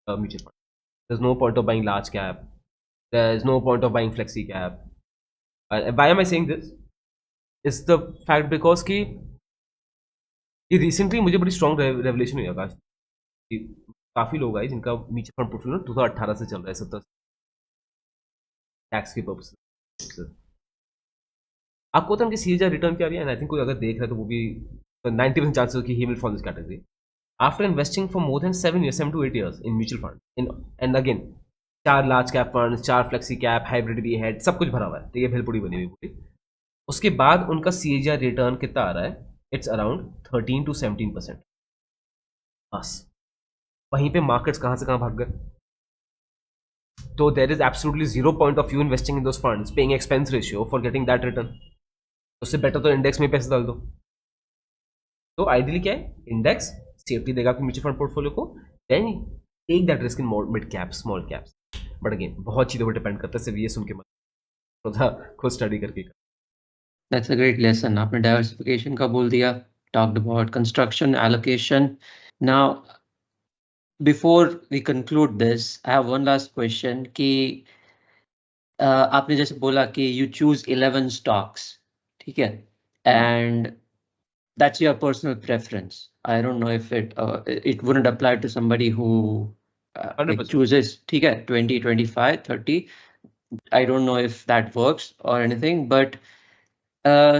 mutual fund. There is no point of buying large cap, there is no point of buying flexi cap. Why am I saying this? Is the fact because कि ये रिसेंटली मुझे बड़ी स्ट्रॉन्ग रेवलेशन हुई आकाश कि काफ़ी लोग आए जिनका म्यूचुअल फंड पोर्टफोलियो 2018 से चल रहा है 17 टैक्स के पर्पज से। आपको पता है उनकी सीरीज रिटर्न क्या आ रही है? एंड आई थिंक कोई अगर देख रहा है तो वो भी 90% चांसेस कि he will follow this category after investing for more than 7 to 8 years in mutual fund in and again 4 large cap fund, 4 flexi cap, hybrid भी है, सब कुछ भरा हुआ है, तो ये भेलपुड़ी बनी हुई पूरी। उसके बाद उनका सीएजीआर रिटर्न कितना आ रहा है? It's around 13 to 17%। बस वहीं पे मार्केट्स कहाँ से कहाँ भाग गए। तो there is absolutely zero point of view investing in those funds, paying expense ratio for getting that return. उससे बेटर तो इंडेक्स में पैसे डाल दो। तो आइडियली क्या है? इंडेक्स सेफ्टी देगा आपके म्यूचुअल फंड पोर्टफोलियो को, then take that risk in mid cap, small caps. But again बहुत चीज़ों पर डिपेंड करता है, सिर्फ ये सुन के मत, थोड़ा खुद स्टडी करके। That's a great lesson. आपने diversification का बोल दिया, talked about construction allocation. Now, before we conclude this, I have one last question कि आपने जैसे बोला कि you choose 11 stocks, ठीक है, and that's your personal preference. I don't know if it wouldn't apply to somebody who like 100%. chooses, ठीक है, 20, 25, 30. I don't know if that works or anything, but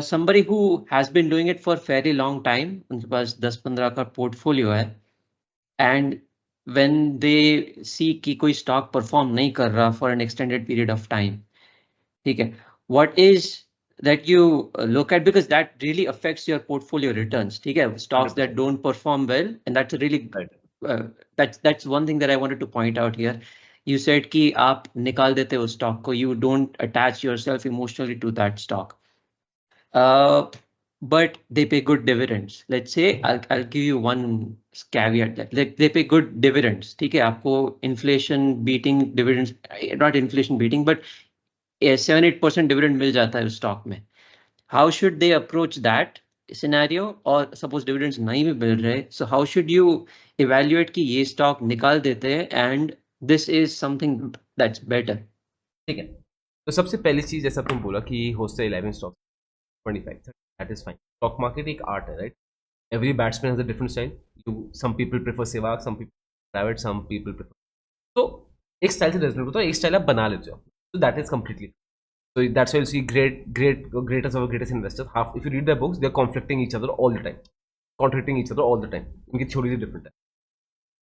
somebody who has been doing it for fairly long time, उनके पास 10-15 का portfolio है, and when they see कि कोई stock perform नहीं कर रहा for an extended period of time, ठीक है, what is that you look at, because that really affects your portfolio returns, ठीक है, stocks that don't perform well, and that's a really that's one thing that I wanted to point out here. You said कि आप निकाल देते हो stock को, you don't attach yourself emotionally to that stock. But they pay good dividends. Let's say I'll give you one caveat that like they pay good dividends. ठीक है, आपको inflation beating dividends, not inflation beating, but 7-8% dividend मिल जाता है उस stock में. How should they approach that scenario? और suppose dividends नहीं भी मिल रहे, so how should you evaluate कि ये stock निकाल देते हैं and this is something that's better? ठीक है, तो सबसे पहली चीज जैसा तुम बोला कि हो सकता है 11 stock 25, that is fine. Stock market एक आर्ट है, right? Every batsman has a different style. You some people prefer Sehwag, some people private, some people prefer, तो एक स्टाइल से रेजोनेट होता है, एक स्टाइल आप बना लेते हो, तो that is completely, so that's why you see greatest of greatest investors, half if you read their books they are conflicting each other all the time, contradicting each other all the time, इनकी थ्योरी से डिफरेंट है।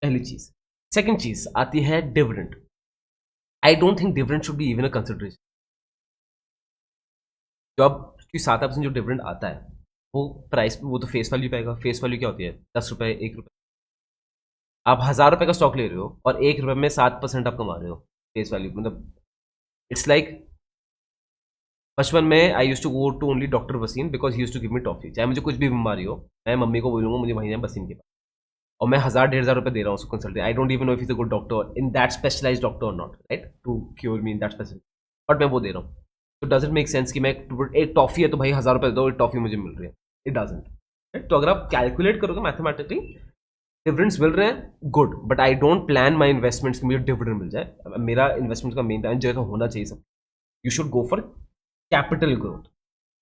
पहली चीज। सेकंड चीज आती है dividend. I don't think dividend should be even a consideration. जो अब 7% जो डिविडेंड आता है वो प्राइस, वो तो फेस वैल्यू पाएगा। फेस वैल्यू क्या होती है? 10 रुपए, 1 रुपए। आप 1000 रुपए का स्टॉक ले रहे हो और 1 रुपए में 7% आप कमा रहे हो फेस वैल्यू, मतलब इट्स लाइक बचपन में I use to go to only doctor Wasim because he use to give me toffee. चाहे मुझे कुछ भी बीमारी हो, मैं मम्मी को बोलूंगा मुझे वहीं जाए वसीम के पास, और मैं 1000-1500 रुपए दे रहा हूँ उसको consultant. I don't even know if is a good doctor in that specialised doctor और not, right, to cure me in that specific, but मैं वो दे रहा हूँ। तो डज इट मेक सेंस कि मैं एक टॉफी है तो भाई 1000 रुपए दे दो, एक टॉफी मुझे मिल रही है? It doesn't, right? तो अगर आप कैलकुलेट करोगे मैथमेटिकली डिविडेंड्स मिल रहे हैं, good, but I don't plan my investments कि मुझे डिविडेंड मिल जाए। मेरा इन्वेस्टमेंट का मेन टाइम जो है तो होना चाहिए सब, you should go for capital growth,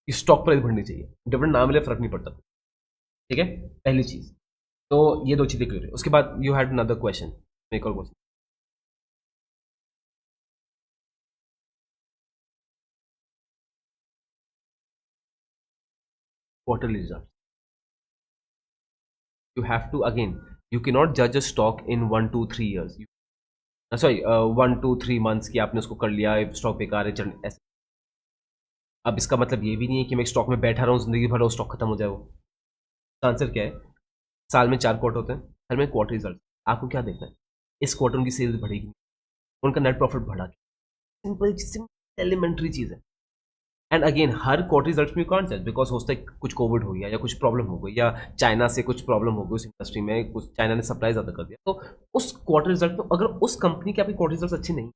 stock price बढ़नी चाहिए, डिविडेंड ना मिले फर्क नहीं पड़ता, ठीक है? पहली चीज, तो ये दो चीजें क्लियर है। उसके बाद यू हैड अनदर क्वेश्चन, एक और question. quarterly results, you have to, again, you cannot judge a stock in 1-2-3 years, sorry 1-2-3 months कि आपने उसको कर लिया, स्टॉक बेकार है चल ऐसे। अब इसका मतलब ये भी नहीं है कि मैं स्टॉक में बैठा रहूँ जिंदगी भर, स्टॉक खत्म हो जाए। वो आंसर क्या है? साल में 4 क्वार्टर होते हैं, हर में क्वार्टर रिजल्ट। आपको क्या देखना है? इस क्वार्टर उनकी सेल्स बढ़ेगी, उनका नेट प्रॉफिट बढ़ा, सिंपल एलिमेंट्री चीज़ है। And again her quarter result में कौन सा, बिकॉज हो सकता है कुछ कोविड हो गया या कुछ प्रॉब्लम हो गई या चाइना से कुछ प्रॉब्लम हो गई उस इंडस्ट्री में, कुछ चाइना ने सप्लाई ज़्यादा कर दिया, तो उस क्वार्टर रिजल्ट में अगर उस कंपनी के आपके क्वार्टर रिजल्ट अच्छे नहीं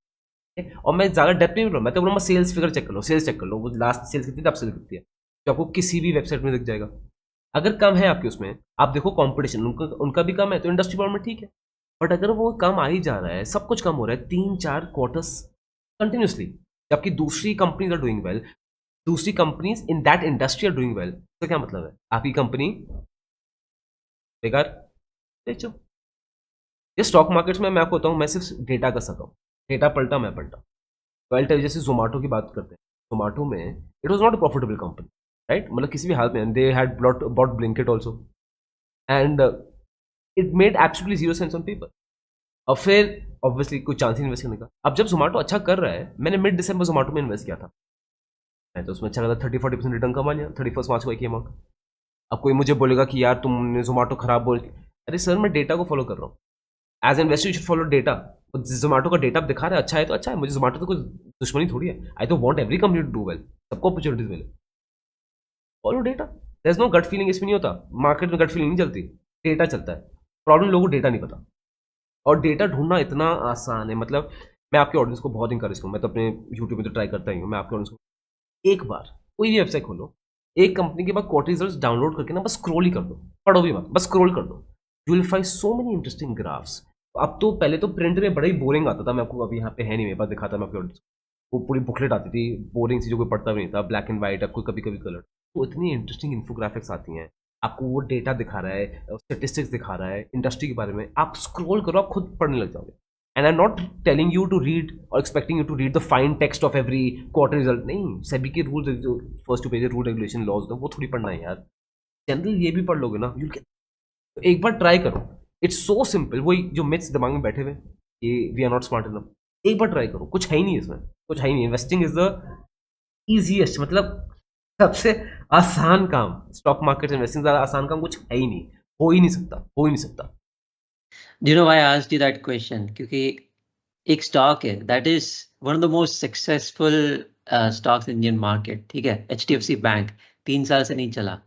है, और मैं ज़्यादा डेप्थ में मैं तो बोलूँगा सेल्स फिगर चेक कर लो, सेल्स चेक कर लो, वो लास्ट सेल्स कितनी, अब सेल्स कितनी है, जो आपको किसी भी वेबसाइट में दिख जाएगा। अगर कम है आपके उसमें, आप देखो कॉम्पिटिशन उनका भी कम है, तो इंडस्ट्री प्रॉब्लम ठीक है। बट अगर वो कम आ ही जा रहा है, सब कुछ कम हो रहा है 3-4 क्वार्टर्स कंटिन्यूसली, जबकि दूसरी कंपनीज आर डूइंग वेल, दूसरी companies in that industry are doing well, तो क्या मतलब है? आपकी कंपनी बेकार, बेचो। ये स्टॉक मार्केट्स में मैं आपको बताऊँ, मैं सिर्फ डेटा का सका हूँ, डेटा पलटा मैं पलटा। वेल जैसे जोमेटो की बात करते हैं, जोमेटो में it was not a profitable company, right? मतलब किसी भी हाल में they had bought Blinkit also and it made absolutely zero sense on paper. अब फिर ऑब्वियसली कोई चांस ही इन्वेस्ट करने का। अब जब जोमेटो अच्छा कर रहा है, मैंने मिड दिसंबर जोमेटो में इन्वेस्ट किया था, मैं तो उसमें अच्छा लगा, 30-40% रिटर्न कमा लिया 31 मार्च को एक अमाउंट। अब कोई मुझे बोलेगा कि यार तुमने जोमेटो खराब बोल, अरे सर मैं डेटा को फॉलो कर रहा हूँ, as an investor you should follow data. Zomato का डेटा दिखा रहा है अच्छा है तो अच्छा है, मुझे जोमेटो तो कोई दुश्मनी थोड़ी है। आई तो want every company to do well, सबको अपॉर्चुनिटीज मिले, follow data. There is no gut feeling, इसमें नहीं होता, मार्केट में गट फीलिंग नहीं चलती, डेटा चलता है। प्रॉब्लम लोगों को डेटा नहीं पता, और डेटा ढूंढना इतना आसान है। मतलब मैं आपके ऑडियंस को बहुत इंकरेज करूँ, मैं तो अपने यूट्यूब में तो ट्राई करता ही हूँ, मैं आपके ऑडियंस को एक बार कोई भी वेबसाइट खोलो, एक कंपनी के बाद क्वार्टर रिजल्ट्स डाउनलोड करके ना बस स्क्रॉल ही कर दो, पढ़ो भी मत, बस स्क्रॉल कर दो, you will find so many interesting graphs. अब तो पहले तो प्रिंट में बड़ा ही बोरिंग आता था, मैं आपको अभी यहाँ पे है नहीं, मेरे पास दिखाता मैं आपके ऑडियंस को, वो पूरी बुकलेट आती थी, बोरिंग सी, जो कोई पढ़ता भी नहीं था, ब्लैक एंड व्हाइट, आपको कभी कभी कलर, तो इतनी इंटरेस्टिंग इन्फोग्राफिक्स आती हैं, आपको वो डेटा दिखा रहा है, स्टेटिस्टिक्स दिखा रहा है इंडस्ट्री के बारे में, आप स्क्रॉल करो, आप खुद पढ़ने लग जाओगे। And I am not telling you to read और expecting you to read the fine text of every quarter result, नहीं, सेबी के रूल्स जो first two page rule regulation laws होते हैं वो थोड़ी पढ़ना है यार, जनरल ये भी पढ़ लोगे ना, यू गेट। एक बार ट्राई करो, इट्स सो सिंपल। वही जो मिथ्स दिमाग में बैठे हुए ये we are not smart enough, एक बार ट्राई करो, कुछ है ही नहीं इसमें, कुछ है ही नहीं। इन्वेस्टिंग इज द इजीएस्ट, मतलब सबसे आसान काम, स्टॉक मार्केट इन्वेस्टिंग ज़्यादा आसान काम कुछ है ही नहीं, हो ही नहीं सकता, हो ही नहीं सकता। Do you know why I asked you that question? क्योंकि एक स्टॉक है that is one of the most successful stocks in Indian market, ठीक है, HDFC बैंक 3 साल से नहीं चला,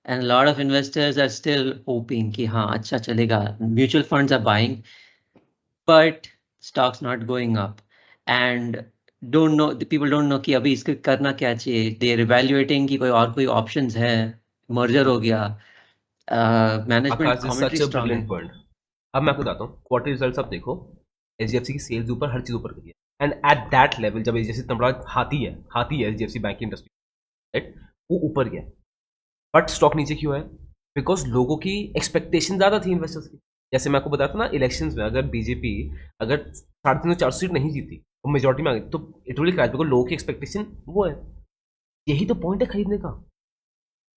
and a lot of investors are still hoping कि हाँ अच्छा चलेगा, mutual funds are buying but stocks not going up and don't know, the people don't know कि अभी इसके करना क्या चाहिए, they are evaluating कि कोई options है, merger हो गया, management Akash is such commentary a strong है। Brilliant point. अब मैं आपको बताता हूँ क्वार्टर रिजल्ट्स, आप देखो एचडीएफसी की सेल्स ऊपर, हर चीज ऊपर गई है, एंड एट दैट लेवल जब एचडीएफसी इतना बड़ा हाथी है एचडीएफसी बैंक की इंडस्ट्री, राइट, वो ऊपर गया, बट स्टॉक नीचे क्यों है? बिकॉज लोगों की एक्सपेक्टेशन ज्यादा थी इन्वेस्टर्स की। जैसे मैं आपको बताता ना, इलेक्शंस में अगर बीजेपी अगर 350-400 सीट नहीं जीती और मेजोरिटी में आ गई तो इट विल क्रैश, बिकॉज लोगों की एक्सपेक्टेशन वो है। यही तो पॉइंट है खरीदने का,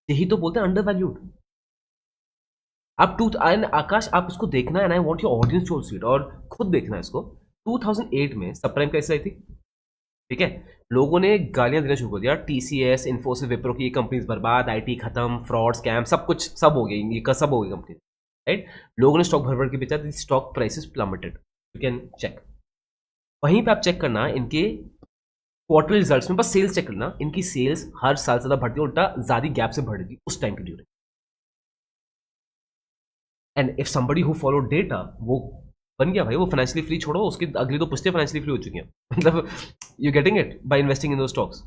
यही तो बोलते हैं अंडर वैल्यूड। आप आकाश आप इसको देखना है, I want your audience to see it, और खुद देखना है इसको। 2008 में सब प्राइम कैसे आई थी, ठीक है, लोगों ने गालियां देना शुरू कर दिया, टीसीएस, इन्फोसिस, विप्रो की कंपनीज बर्बाद, आईटी खत्म, फ्रॉड, स्कैम, सब कुछ सब हो गई, ये सब हो गई कंपनी, राइट। लोगों ने स्टॉक भर भर के बेचा, stock prices plummeted, you can check. वहीं पे आप चेक करना इनके क्वार्टर रिजल्ट्स में, बस सेल्स चेक करना, इनकी सेल्स हर साल ज्यादा बढ़ती है, उल्टा ज्यादा गैप से बढ़ रही उस टाइम के during. And if somebody who follow data, वो बन गया भाई, वो फाइनेंशियली फ्री छोड़ो, उसकी अगली तो पुश्ते फाइनेंशियली फ्री हो चुकी हैं मतलब you getting it by investing in दो स्टॉक्स।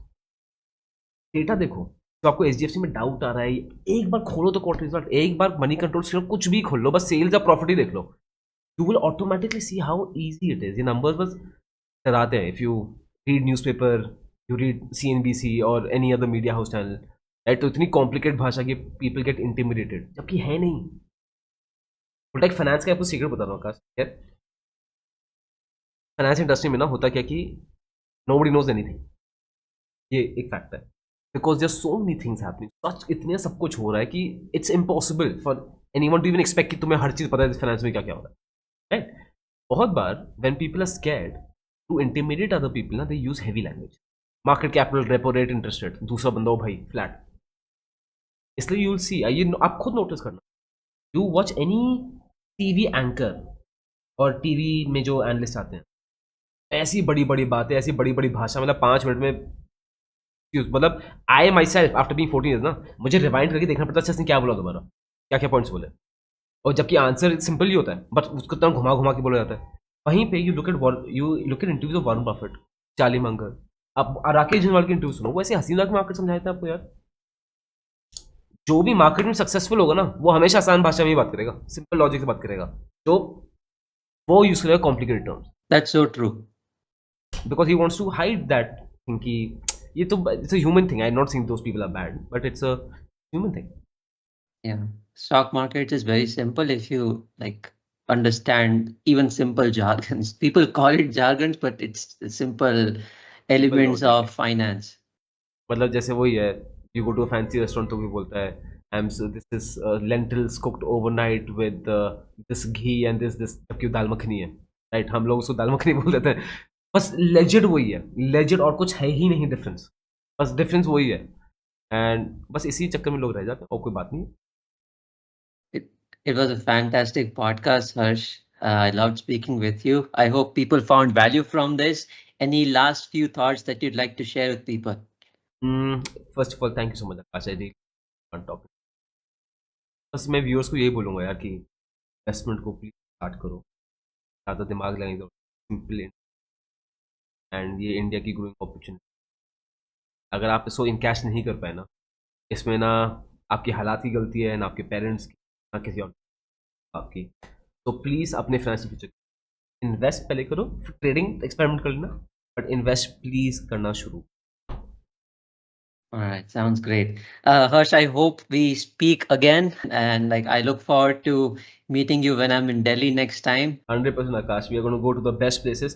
डेटा देखो, तो आपको एचडीएफसी में डाउट आ रहा है, एक बार खोलो तो क्वार्टर रिजल्ट, एक बार मनी कंट्रोल से कुछ भी खोल लो, बस सेल्स या प्रॉफिट ही देख लो, you will automatically see how easy it is. ये नंबर्स बस डराते हैं। If you read newspaper, you read CNBC और any other media house channel, right, तो इतनी कॉम्प्लिकेट भाषा की पीपल गेट इंटिमिडेटेड, जबकि है नहीं। उल्टा एक फाइनेंस का आपको सीक्रेट बता रहा हूँ आकाश, फाइनेंस इंडस्ट्री में ना होता क्या कि नोबडी नोज एनीथिंग, ये एक फैक्ट है, because there so many things happening, such इतने सब कुछ हो रहा है कि it's impossible for anyone to even expect कि तुम्हें हर चीज पता है फाइनेंस में क्या क्या हो रहा है, राइट। बहुत बार when people are scared to intimidate other people ना, they use heavy language, market capital, repo rate, interest rate, दूसरा बंदा हो भाई फ्लैट। इसलिए यू विल सी, ये आप खुद नोटिस करना, you watch any TV anchor और टीवी में जो एनालिस्ट आते हैं, ऐसी बड़ी बड़ी बातें, ऐसी बड़ी बड़ी भाषा, मतलब 5 मिनट में, मतलब I myself after being 14 years ना, मुझे रिवाइंड करके देखना पड़ता है इसने क्या बोला दोबारा, क्या क्या पॉइंट्स बोले, और जबकि आंसर सिंपल ही होता है, बट उसको इतना घुमा घुमा के बोला जाता है। वहीं पे you look at interviews of Warren Buffett, Charlie Munger, अब राकेश झुनवाल की इंटरव्यू सुनो, वो ऐसे हंसी मजाक में आकर समझाया था आपको यार। जो भी मार्केट में सक्सेसफुल होगा ना, वो हमेशा आसान भाषा में ही बात करेगा, सिंपल लॉजिक से बात करेगा, जो वो यूज करेगा complicated terms, That's so true. Because he wants to hide that thing कि ये तो it's a human thing. I'm not saying those people are bad, but it's a human thing. Yeah, stock market is very simple if you like understand even simple jargons. People call it jargons, but it's the simple elements logic. of finance. मतलब जैसे वही है, you go to a fancy restaurant तो भी बोलता है this is lentils cooked overnight with this ghee and this जबकि वो दाल मखनी है, राइट? हम लोग उसको दाल मखनी बोल देते हैं. बस लेजेड वही है, लेजेड और कुछ है ही नहीं डिफरेंस, बस डिफरेंस वही है. एंड बस इसी चक्कर में लोग रह जाते हैं और कोई बात नहीं. It was a fantastic podcast, Harsh. I loved speaking with you. I hope people found value from this. Any last few thoughts that you'd like to share with people? First of all thank you so much Akash. I really topic. बस मैं व्यूअर्स को यही बोलूँगा यार कि इन्वेस्टमेंट को प्लीज स्टार्ट करो, ज़्यादा दिमाग लगाएंगे, सिंपल एंड ये इंडिया की ग्रोइंग अपॉर्चुनिटी. अगर आप इसको इनकैश नहीं कर पाए ना, इसमें ना आपकी हालात की गलती है, ना आपके पेरेंट्स की, ना किसी और आपकी. तो प्लीज़ अपने फाइनेंशियल फ्यूचर इन्वेस्ट पहले करो, फिर ट्रेडिंग एक्सपेरिमेंट कर लेना, बट इन्वेस्ट प्लीज़ करना शुरू. All right, sounds great. Harsh, I hope we speak again, and like I look forward to meeting you when I'm in Delhi next time. 100% Akash, we are going to go to the best places.